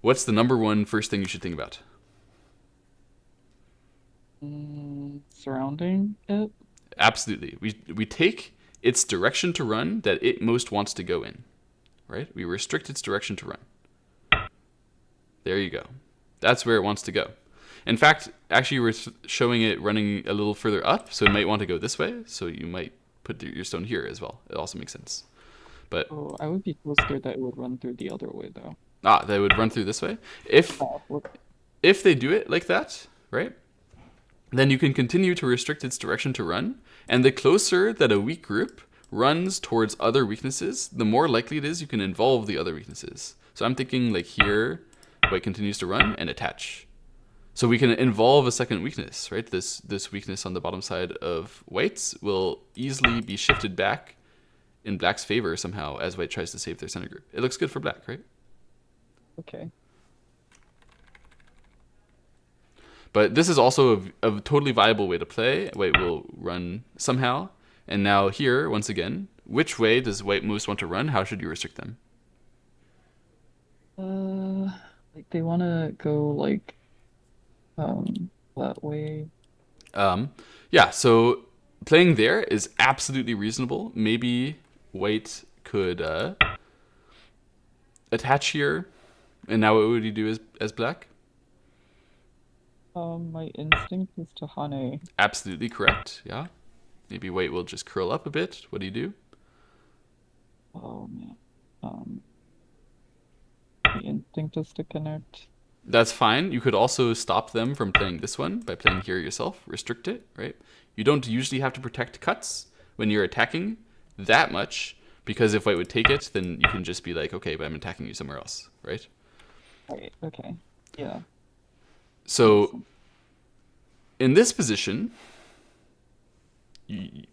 Speaker 1: what's the number one first thing you should think about?
Speaker 2: Surrounding it?
Speaker 1: Absolutely. We take its direction to run that it most wants to go in, right? We restrict its direction to run. There you go. That's where it wants to go. In fact, actually, we're showing it running a little further up, so it might want to go this way. So you might put your stone here as well. It also makes sense. But
Speaker 2: Oh, I would be so scared that it would run through the other way though.
Speaker 1: they would run through this way. If
Speaker 2: Oh,
Speaker 1: if they do it like that, right? Then you can continue to restrict its direction to run. And the closer that a weak group runs towards other weaknesses, the more likely it is you can involve the other weaknesses. So I'm thinking like here, white continues to run and attach. So we can involve a second weakness, right? This weakness on the bottom side of white's will easily be shifted back in black's favor somehow as white tries to save their center group. It looks good for black, right?
Speaker 2: okay.
Speaker 1: But this is also a totally viable way to play. White will run somehow. And now here, once again, which way does white most want to run? How should you restrict them?
Speaker 2: Like they want to go like that way.
Speaker 1: Um, yeah, so playing there is absolutely reasonable. Maybe white could attach here. And now what would you do as black?
Speaker 2: My instinct is to Hane.
Speaker 1: Absolutely correct. Yeah. Maybe white will just curl up a bit. What do you do?
Speaker 2: Oh man. Um, the instinct is to connect.
Speaker 1: That's fine. You could also stop them from playing this one by playing here yourself. Restrict it, right? You don't usually have to protect cuts when you're attacking that much, because if white would take it, then you can just be like, okay, but I'm attacking you somewhere else, right?
Speaker 2: Right. Okay. Yeah. Makes
Speaker 1: So
Speaker 2: sense.
Speaker 1: in this position,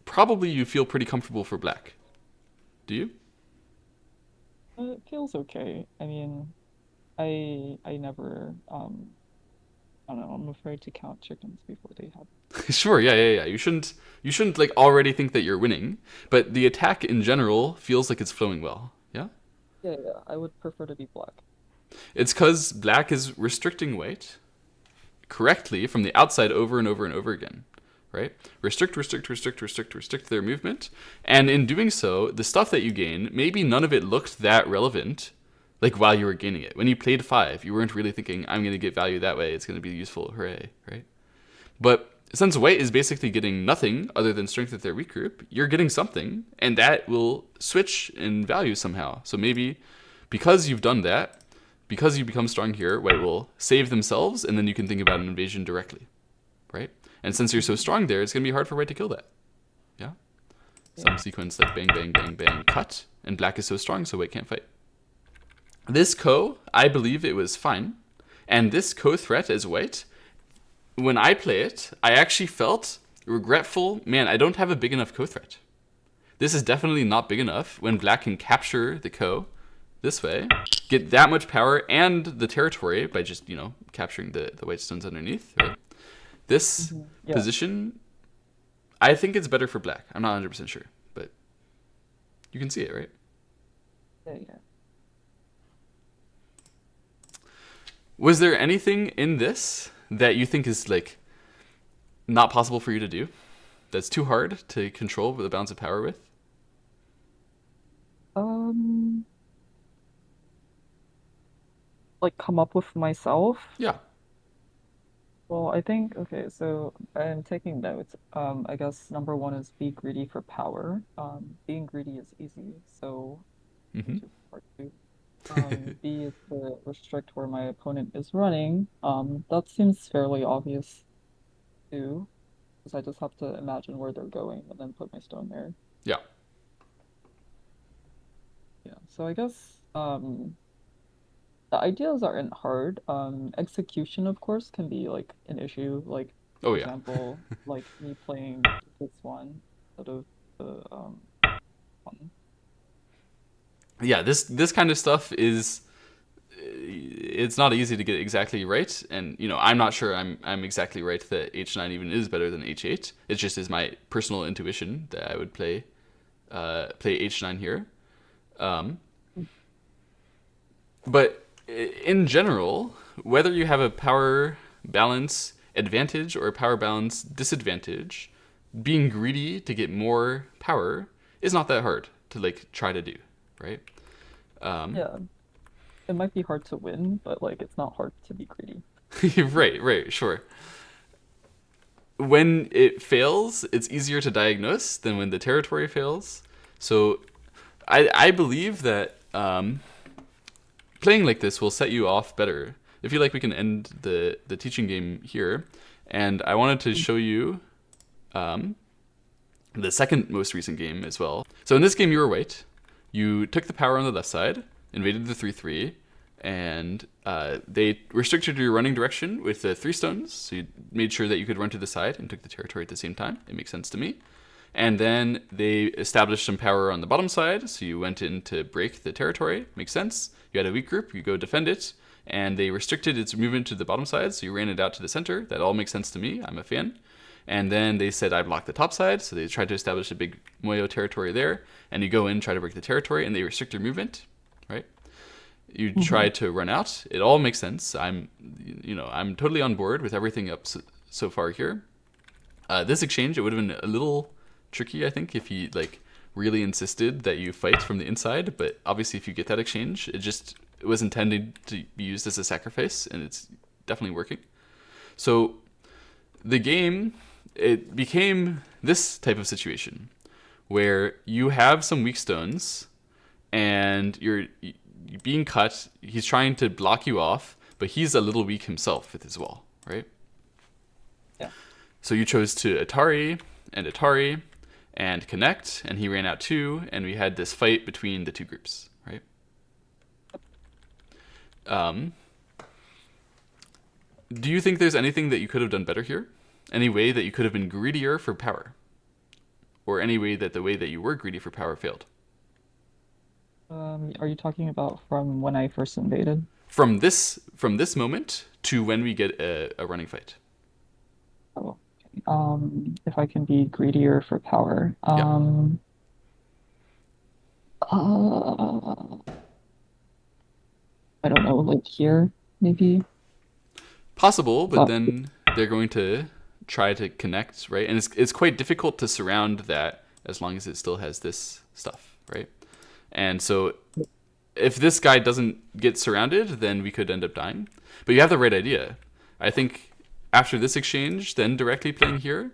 Speaker 1: probably you feel pretty comfortable for black. Do you?
Speaker 2: It feels okay. I mean, I never I don't know, I'm afraid to count chickens before they have.
Speaker 1: Sure, yeah. You shouldn't like already think that you're winning, but the attack in general feels like it's flowing well. Yeah?
Speaker 2: Yeah, I would prefer to be black.
Speaker 1: It's cuz black is restricting white correctly from the outside over and over and over again, right? Restrict their movement. And in doing so, the stuff that you gain, maybe none of it looked that relevant like while you were gaining it. When you played 5, you weren't really thinking, I'm going to get value that way. It's going to be useful. Hooray, right? But since white is basically getting nothing other than strength at their weak group, you're getting something, and that will switch in value somehow. So maybe because you've done that, because you become strong here, white will save themselves, and then you can think about an invasion directly, right? And since you're so strong there, it's going to be hard for white to kill that. Yeah? Some
Speaker 2: Yeah.
Speaker 1: sequence like bang, bang, bang, bang, cut, and black is so strong, so white can't fight. This co, I believe it was fine. And this co threat as white, when I play it, I actually felt Regretful, man, I don't have a big enough co-threat. This is definitely not big enough when black can capture the co this way, get that much power and the territory by just, capturing the white stones underneath, right? This
Speaker 2: Yeah.
Speaker 1: position, I think it's better for black. I'm not 100% sure, but you can see it, right?
Speaker 2: Yeah. Yeah.
Speaker 1: Was there anything in this that you think is like not possible for you to do? That's too hard to control the balance of power with?
Speaker 2: Um, like come up with myself.
Speaker 1: Yeah.
Speaker 2: Well, I think okay, so I'm taking notes. I guess number one is be greedy for power. Being greedy is easy, so
Speaker 1: Mm-hmm.
Speaker 2: which is part two. B is to restrict where my opponent is running. That seems fairly obvious too, because I just have to imagine where they're going and then put my stone there.
Speaker 1: Yeah.
Speaker 2: Yeah, so I guess the ideas aren't hard. Execution, of course, can be like an issue. Like,
Speaker 1: Oh,
Speaker 2: for
Speaker 1: yeah.
Speaker 2: example, like me playing this one instead of the one.
Speaker 1: Yeah, this kind of stuff is it's not easy to get exactly right, and I'm not sure I'm exactly right that h9 even is better than h8. It just is my personal intuition that I would play h9 here. Um, but in general, whether you have a power balance advantage or a power balance disadvantage, being greedy to get more power is not that hard to like try to do, right? Um,
Speaker 2: Yeah, it might be hard to win, but like it's not hard to be greedy.
Speaker 1: right, sure. When it fails, it's easier to diagnose than when the territory fails. So I believe that playing like this will set you off better. If you like, we can end the teaching game here. And I wanted to show you um, the second most recent game as well. So in this game, you were white. You took the power on the left side, invaded the 3-3, and they restricted your running direction with the 3 stones. So you made sure that you could run to the side and took the territory at the same time. It makes sense to me. And then they established some power on the bottom side, so you went in to break the territory. Makes sense. You had a weak group, you go defend it, and they restricted its movement to the bottom side, so you ran it out to the center. That all makes sense to me. I'm a fan. And then they said, I blocked the top side, so they tried to establish a big Moyo territory there, and you go in, try to break the territory, and they restrict your movement, right? You try to run out. It all makes sense. I'm totally on board with everything up so far here. This exchange, it would have been a little tricky, I think, if he like really insisted that you fight from the inside. But obviously, if you get that exchange, it was intended to be used as a sacrifice, and it's definitely working. So the game, it became this type of situation where you have some weak stones, and you're being cut. He's trying to block you off, but he's a little weak himself with his wall, right?
Speaker 2: Yeah.
Speaker 1: So you chose to Atari and connect, and he ran out too, and we had this fight between the two groups, right? Um, do you think there's anything that you could have done better here? Any way that you could have been greedier for power? Or any way that the way that you were greedy for power failed?
Speaker 2: Are you talking about from when I first invaded?
Speaker 1: From this moment to when we get a running fight.
Speaker 2: Oh, okay. If I can be greedier for power.
Speaker 1: Yeah.
Speaker 2: Uh, I don't know, like here, maybe.
Speaker 1: Possible, but
Speaker 2: But
Speaker 1: then they're going to try to connect, right? And it's quite difficult to surround that as long as it still has this stuff, right? And so if this guy doesn't get surrounded, then we could end up dying. But you have the right idea. I think after this exchange, then directly playing here,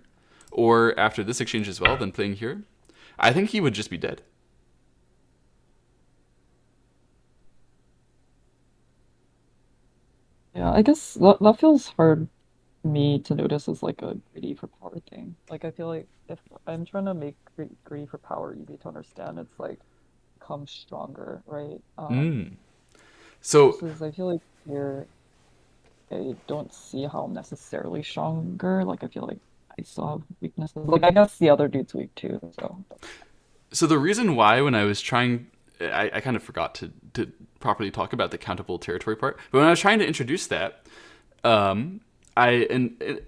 Speaker 1: or after this exchange as well, then playing here, I think he would just be dead.
Speaker 2: yeah, I guess that feels hard for me to notice as like a greedy for power thing. Like I feel like if I'm trying to make greedy for power easy to understand, it's like become stronger, right?
Speaker 1: Mm. So
Speaker 2: Versus I feel like here I don't see how necessarily stronger. Like I feel like I still have weaknesses. Like I guess the other dude's weak too, so
Speaker 1: So the reason why when I was trying, I kind of forgot to properly talk about the countable territory part, but when I was trying to introduce that, I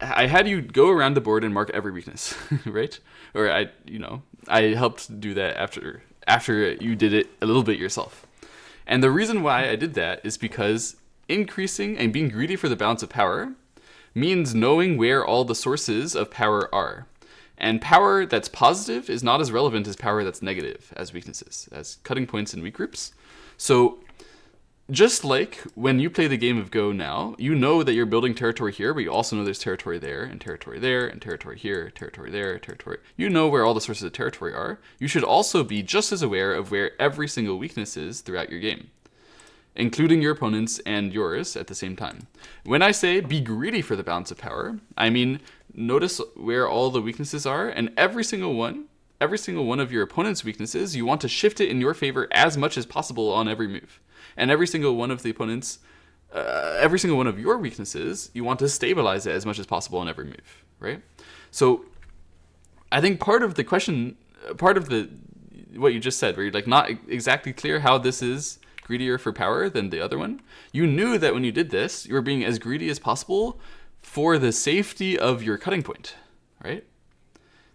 Speaker 1: had you go around the board and mark every weakness, right? Or I helped do that after you did it a little bit yourself. And the reason why I did that is because increasing and being greedy for the balance of power means knowing where all the sources of power are. And power that's positive is not as relevant as power that's negative as weaknesses, as cutting points in weak groups. So just like when you play the game of Go now, you know that you're building territory here, but you also know there's territory there, and territory there, and territory here, territory there, territory. You know where all the sources of territory are. You should also be just as aware of where every single weakness is throughout your game, including your opponents and yours at the same time. When I say be greedy for the balance of power, I mean notice where all the weaknesses are, and every single one of your opponent's weaknesses, you want to shift it in your favor as much as possible on every move. And every single one of the opponent's, every single one of your weaknesses, you want to stabilize it as much as possible on every move, right? So I think part of the question, part of the what you just said, where you're like not exactly clear how this is greedier for power than the other one, you knew that when you did this, you were being as greedy as possible for the safety of your cutting point, right?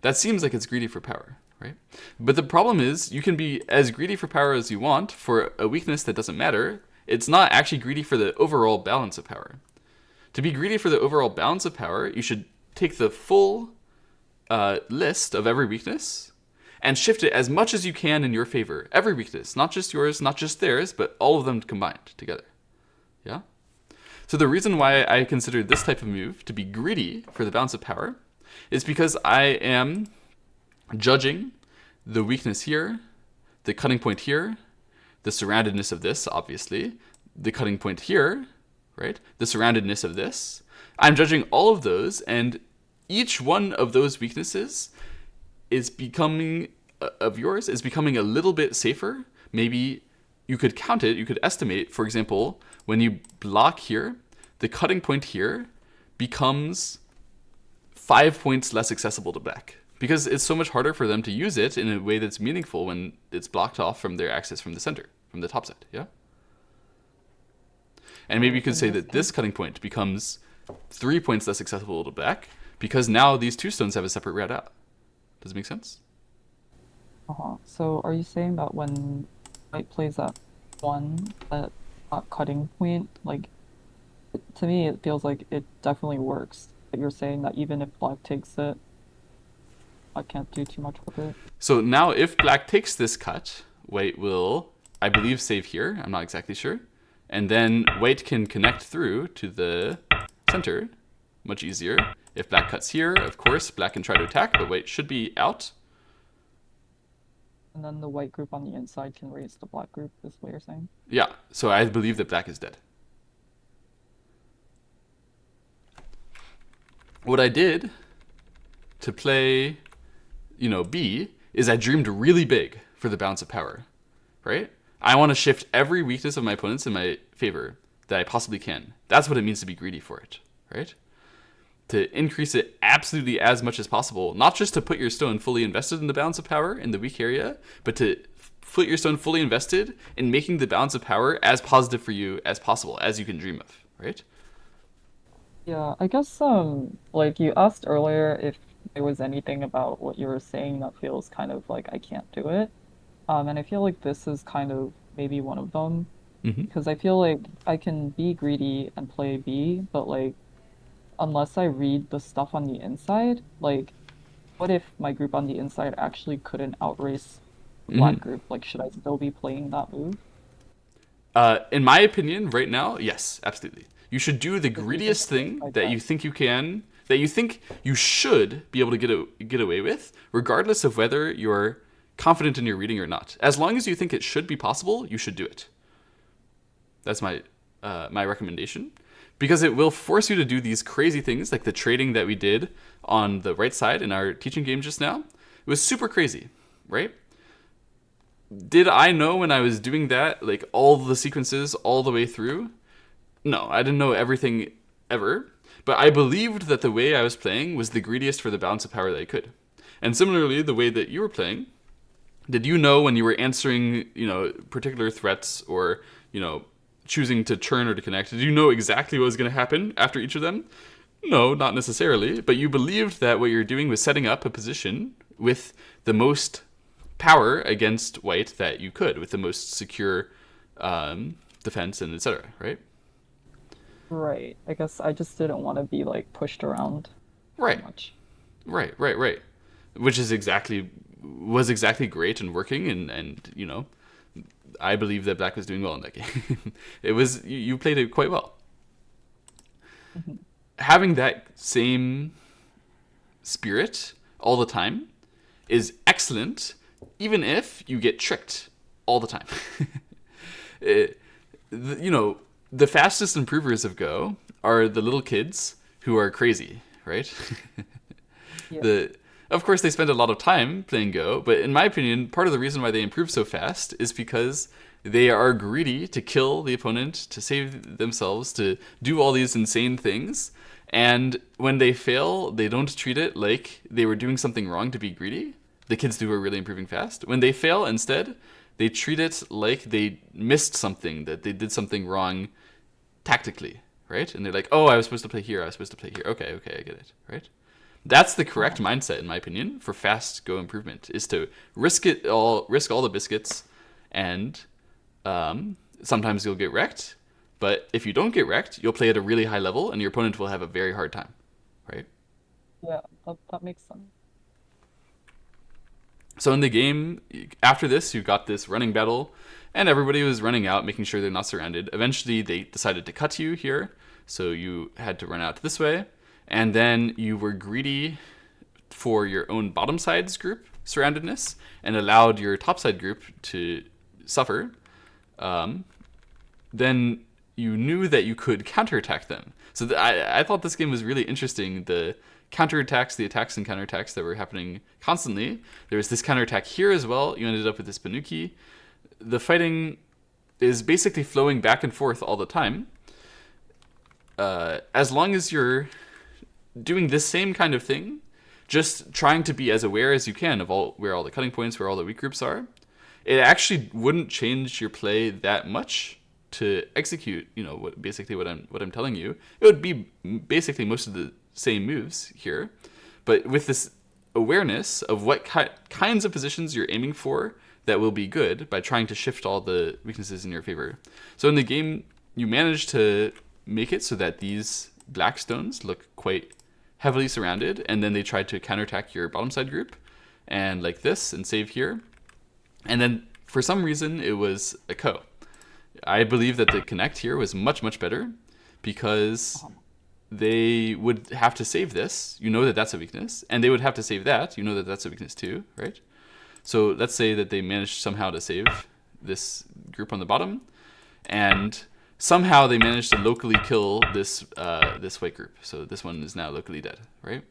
Speaker 1: That seems like it's greedy for power, right? But the problem is you can be as greedy for power as you want for a weakness that doesn't matter. It's not actually greedy for the overall balance of power. To be greedy for the overall balance of power, you should take the full list of every weakness and shift it as much as you can in your favor. Every weakness, not just yours, not just theirs, but all of them combined together. Yeah? So the reason why I consider this type of move to be greedy for the balance of power is because I am judging the weakness here, the cutting point here, the surroundedness of this, obviously, the cutting point here, right? The surroundedness of this. I'm judging all of those, and each one of those weaknesses is becoming, of yours, is becoming a little bit safer. Maybe you could count it, you could estimate, for example, when you block here, the cutting point here becomes 5 points less accessible to black, because it's so much harder for them to use it in a way that's meaningful when it's blocked off from their access from the center, from the top side, yeah? And maybe you could say that this cutting point becomes 3 points less accessible to black, because now these two stones have a separate route out. Does it make sense?
Speaker 2: So are you saying that when white plays that that cutting point, like to me it feels like it definitely works. But you're saying that even if black takes it, I can't do too much with it.
Speaker 1: So now if black takes this cut, white will, I believe, save here. I'm not exactly sure. And then white can connect through to the center much easier. If black cuts here, of course, black can try to attack, but white should be out.
Speaker 2: And then the white group on the inside can raise the black group, is what you're saying?
Speaker 1: Yeah, so I believe that black is dead. What I did to play, B, is I dreamed really big for the balance of power, right? I want to shift every weakness of my opponents in my favor that I possibly can. That's what it means to be greedy for it, right? To increase it absolutely as much as possible, not just to put your stone fully invested in the balance of power in the weak area, but to put your stone fully invested in making the balance of power as positive for you as possible, as you can dream of, right?
Speaker 2: Yeah, I guess like you asked earlier if there was anything about what you were saying that feels kind of like I can't do it. And I feel like this is kind of maybe one of them
Speaker 1: Mm-hmm.
Speaker 2: because I feel like I can be greedy and play B, but like unless I read the stuff on the inside, like what if my group on the inside actually couldn't outrace the black
Speaker 1: Mm-hmm.
Speaker 2: group? Like should I still be playing that move?
Speaker 1: In my opinion, right now, yes, absolutely. You should do the
Speaker 2: Because you think
Speaker 1: greediest thing
Speaker 2: like
Speaker 1: that
Speaker 2: that.
Speaker 1: you think you can, that you think you should be able to get away with, regardless of whether you're confident in your reading or not. As long as you think it should be possible, you should do it. That's my recommendation, because it will force you to do these crazy things, like the trading that we did on the right side in our teaching game just now. It was super crazy, right? Did I know when I was doing that, like all the sequences all the way through? No, I didn't know everything ever. But I believed that the way I was playing was the greediest for the balance of power that I could. And similarly, the way that you were playing, did you know when you were answering, particular threats or, choosing to churn or to connect, did you know exactly what was going to happen after each of them? No, not necessarily. But you believed that what you're doing was setting up a position with the most power against white that you could, with the most secure defense and etc. Right?
Speaker 2: Right. I guess I just didn't want to be like pushed around too
Speaker 1: Right.
Speaker 2: much.
Speaker 1: Right. Which was exactly great and working, and I believe that Black was doing well in that game. You played it quite well.
Speaker 2: Mhm.
Speaker 1: Having that same spirit all the time is excellent, even if you get tricked all the time. The fastest improvers of Go are the little kids who are crazy, right?
Speaker 2: Yeah.
Speaker 1: Of course, they spend a lot of time playing Go, but in my opinion, part of the reason why they improve so fast is because they are greedy to kill the opponent, to save themselves, to do all these insane things. And when they fail, they don't treat it like they were doing something wrong to be greedy. The kids who are really improving fast. When they fail, instead, they treat it like they missed something, that they did something wrong tactically, right? And they're like, oh, I was supposed to play here, I was supposed to play here. Okay, I get it, right? That's the correct
Speaker 2: Uh-huh.
Speaker 1: mindset, in my opinion, for fast Go improvement, is to risk all the biscuits, and sometimes you'll get wrecked. But if you don't get wrecked, you'll play at a really high level, and your opponent will have a very hard time, right?
Speaker 2: Yeah, that makes sense.
Speaker 1: So in the game, after this, you got this running battle, and everybody was running out, making sure they're not surrounded. Eventually, they decided to cut you here, so you had to run out this way. And then you were greedy for your own bottom sides group surroundedness and allowed your top side group to suffer. Um, then you knew that you could counterattack them. So I thought this game was really interesting. The counterattacks, the attacks and counterattacks that were happening constantly. There was this counterattack here as well. You ended up with this Banuki. The fighting is basically flowing back and forth all the time. As long as you're doing this same kind of thing, just trying to be as aware as you can of where all the cutting points, where all the weak groups are, it actually wouldn't change your play that much to execute, what I'm telling you. It would be basically most of the same moves here, but with this awareness of what kinds of positions you're aiming for that will be good by trying to shift all the weaknesses in your favor. So in the game, you manage to make it so that these black stones look quite heavily surrounded, and then they tried to counterattack your bottom side group, and like this, and save here. And then for some reason, it was a co. I believe that the connect here was much, much better because they would have to save this. You know that that's a weakness. And they would have to save that. You know that that's a weakness too, right? So let's say that they managed somehow to save this group on the bottom. And somehow they managed to locally kill this white group. So this one is now locally dead, right?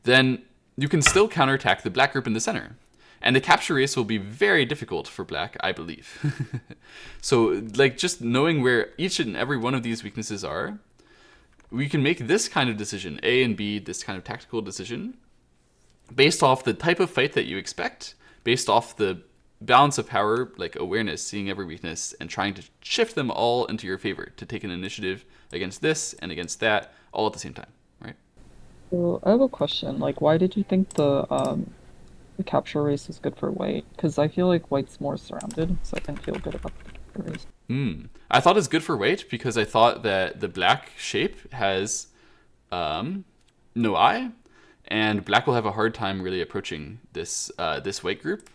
Speaker 1: Then you can still counterattack the black group in the center. And the capture race will be very difficult for black, I believe. So, just knowing where each and every one of these weaknesses are, we can make this kind of decision, A and B, this kind of tactical decision, based off the type of fight that you expect, based off the balance of power, like awareness, seeing every weakness, and trying to shift them all into your favor to take an initiative against this and against that, all at the same time, right?
Speaker 2: So I have a question. Like, why did you think the capture race is good for white? Because I feel like white's more surrounded, so I can feel good about the capture race.
Speaker 1: I thought it's good for white because I thought that the black shape has no eye, and black will have a hard time really approaching this white group.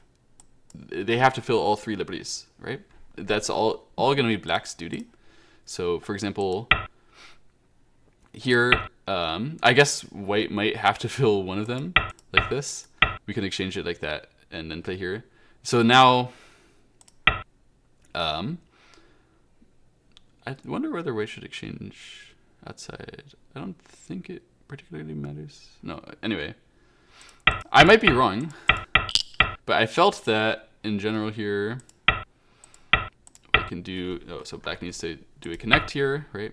Speaker 1: They have to fill all three liberties, right? That's all going to be black's duty. So, for example, here, I guess white might have to fill one of them like this. We can exchange it like that and then play here. So now, I wonder whether white should exchange outside. I don't think it particularly matters. No, anyway. I might be wrong, but I felt that in general here, I can do, so black needs to do a connect here, right?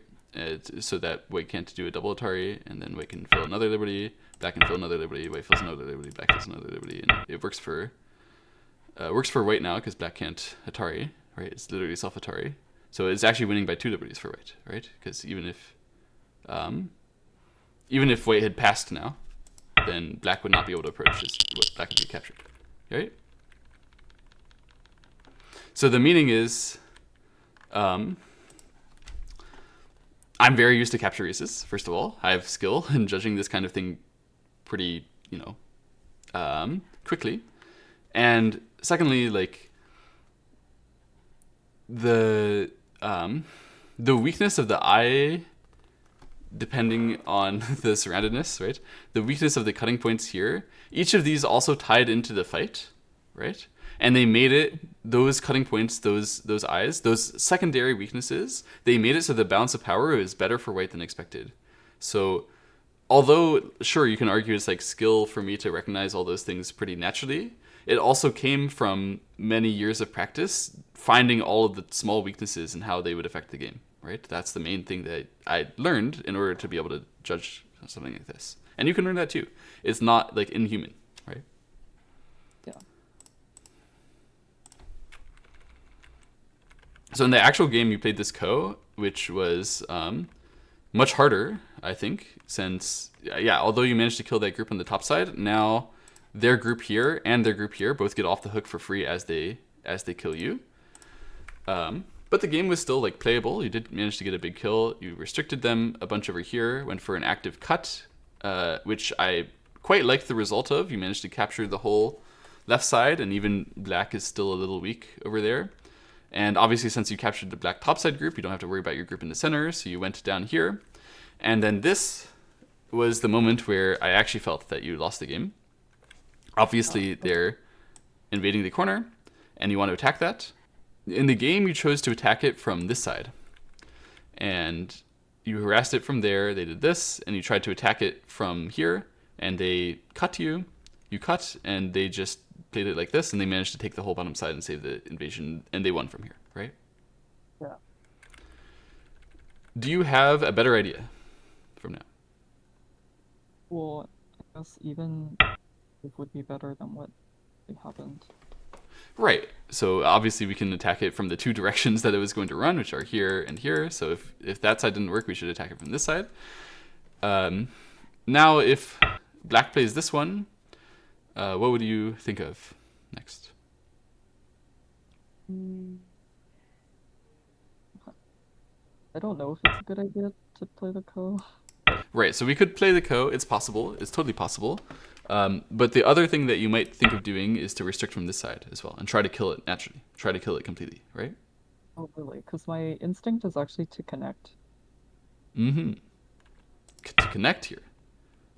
Speaker 1: so that white can't do a double Atari, and then white can fill another liberty, black can fill another liberty, white fills another liberty, black fills another liberty, and it works for white now because black can't Atari, right? It's literally self Atari, so it's actually winning by 2 liberties for white, right? Because even if white had passed now, then black would not be able to approach. Black would be captured, right? So the meaning is, I'm very used to capture aces. First of all, I have skill in judging this kind of thing pretty, quickly. And secondly, like the weakness of the eye, depending on the surroundedness, right? The weakness of the cutting points here. Each of these also tied into the fight, right? And they made it, those cutting points, those eyes, those secondary weaknesses, they made it so the balance of power is better for white than expected. So although, sure, you can argue it's like skill for me to recognize all those things pretty naturally, it also came from many years of practice, finding all of the small weaknesses and how they would affect the game, right? That's the main thing that I learned in order to be able to judge something like this. And you can learn that too. It's not like inhuman, right?
Speaker 2: Yeah.
Speaker 1: So in the actual game, you played this ko, which was much harder, I think, since, although you managed to kill that group on the top side, now their group here and their group here both get off the hook for free as they kill you. But the game was still like playable. You did manage to get a big kill. You restricted them a bunch over here, went for an active cut, which I quite liked the result of. You managed to capture the whole left side, and even black is still a little weak over there. And obviously, since you captured the black topside group, you don't have to worry about your group in the center, so you went down here. And then this was the moment where I actually felt that you lost the game. Obviously, they're invading the corner, and you want to attack that. In the game, you chose to attack it from this side. And you harassed it from there, they did this, and you tried to attack it from here, and they cut you. You cut, and they just played it like this, and they managed to take the whole bottom side and save the invasion, and they won from here, right?
Speaker 2: Yeah.
Speaker 1: Do you have a better idea from now?
Speaker 2: Well, I guess even it would be better than what happened.
Speaker 1: Right. So obviously we can attack it from the 2 directions that it was going to run, which are here and here. So if that side didn't work, we should attack it from this side. Now, if black plays this one, what would you think of next?
Speaker 2: I don't know if it's a good idea to play the ko.
Speaker 1: Right, so we could play the ko. It's possible. It's totally possible. But the other thing that you might think of doing is to restrict from this side as well and try to kill it naturally. Try to kill it completely, right?
Speaker 2: Oh, really? Because my instinct is actually to connect.
Speaker 1: Mm-hmm. To connect here.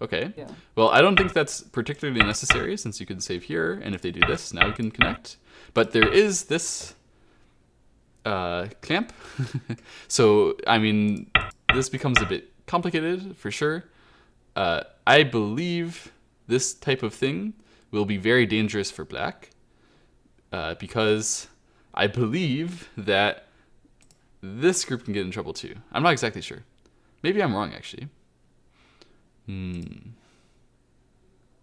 Speaker 1: Okay.
Speaker 2: Yeah.
Speaker 1: Well, I don't think that's particularly necessary since you can save here, and if they do this, now you can connect. But there is this clamp. So, I mean, this becomes a bit complicated for sure. I believe this type of thing will be very dangerous for black because I believe that this group can get in trouble too. I'm not exactly sure. Maybe I'm wrong, actually.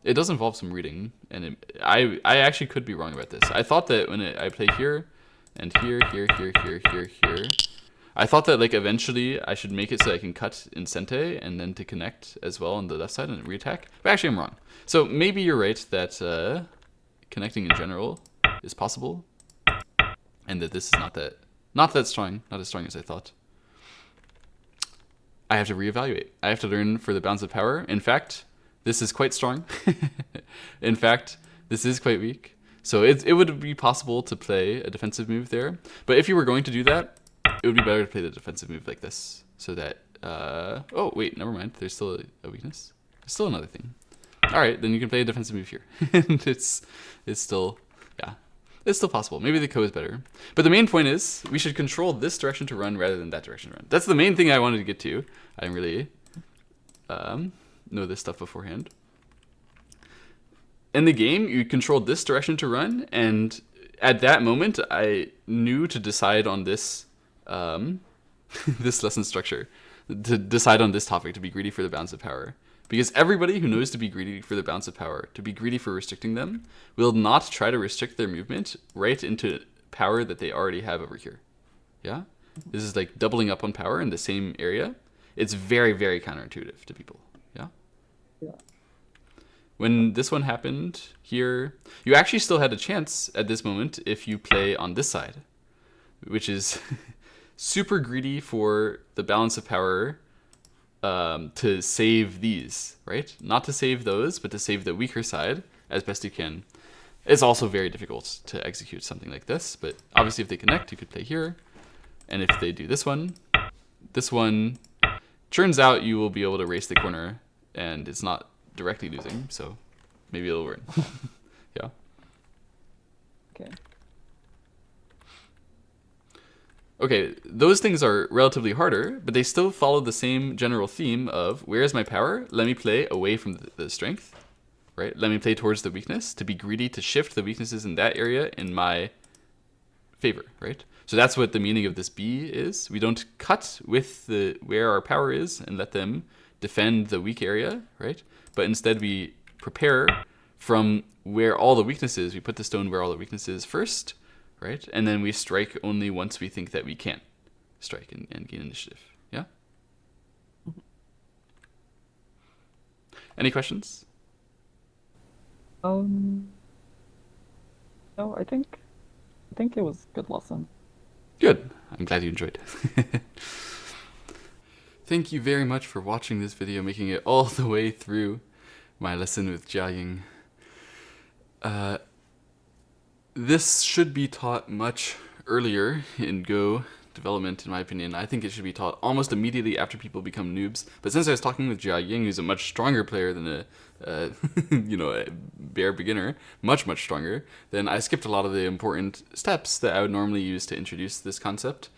Speaker 1: It does involve some reading, and I actually could be wrong about this. I thought that when I play here, and here, I thought that like eventually I should make it so I can cut in Sente and then to connect as well on the left side and reattack. But actually I'm wrong. So maybe you're right that connecting in general is possible, and that this is not that strong, not as strong as I thought. I have to reevaluate. I have to learn for the balance of power. In fact, this is quite strong. In fact, this is quite weak. So it would be possible to play a defensive move there. But if you were going to do that, it would be better to play the defensive move like this. So that, oh, wait, never mind. There's still a weakness. There's still another thing. All right, then you can play a defensive move here. And it's still, yeah, it's still possible. Maybe the ko is better. But the main point is we should control this direction to run rather than that direction to run. That's the main thing I wanted to get to. I didn't really know this stuff beforehand. In the game, you controlled this direction to run, and at that moment, I knew to decide on this this lesson structure. to decide on this topic, to be greedy for the balance of power. Because everybody who knows to be greedy for the balance of power, to be greedy for restricting them, will not try to restrict their movement right into power that they already have over here. Yeah? This is like doubling up on power in the same area. It's very, very counterintuitive to people. Yeah?
Speaker 2: Yeah.
Speaker 1: When this one happened here, you actually still had a chance at this moment if you play on this side, which is super greedy for the balance of power to save these, right? Not to save those, but to save the weaker side as best you can. It's also very difficult to execute something like this, but obviously if they connect, you could play here. And if they do this one turns out you will be able to race the corner, and it's not directly losing, so maybe it'll win. Yeah.
Speaker 2: Okay.
Speaker 1: Okay, those things are relatively harder, but they still follow the same general theme of where is my power? Let me play away from the strength, right? Let me play towards the weakness, to be greedy, to shift the weaknesses in that area in my favor, right? So that's what the meaning of this B is. We don't cut with where our power is and let them defend the weak area, right? But instead we prepare from where all the weakness is. We put the stone where all the weakness is first, right? And then we strike only once we think that we can strike and gain initiative. Yeah? Any questions?
Speaker 2: No, I think it was a good lesson.
Speaker 1: Good. I'm glad you enjoyed. Thank you very much for watching this video, making it all the way through my lesson with Jiaying. This should be taught much earlier in Go development, in my opinion. I think it should be taught almost immediately after people become noobs. But since I was talking with Jiaying, who's a much stronger player than a bare beginner, much stronger, then I skipped a lot of the important steps that I would normally use to introduce this concept.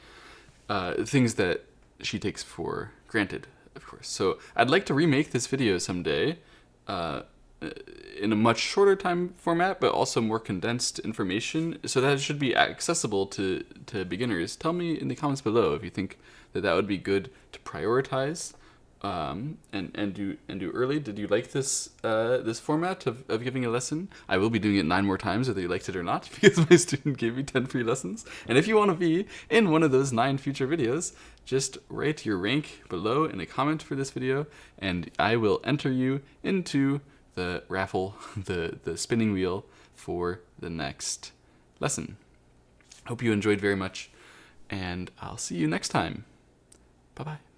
Speaker 1: Things that she takes for granted, of course. So I'd like to remake this video someday in a much shorter time format, but also more condensed information, so that it should be accessible to beginners. Tell me in the comments below if you think that would be good to prioritize and do early. Did you like this this format of giving a lesson? I will be doing it 9 more times whether you liked it or not, because my student gave me 10 free lessons. And if you want to be in one of those 9 future videos, just write your rank below in a comment for this video, and I will enter you into the raffle, the spinning wheel for the next lesson. Hope you enjoyed very much, and I'll see you next time. Bye-bye.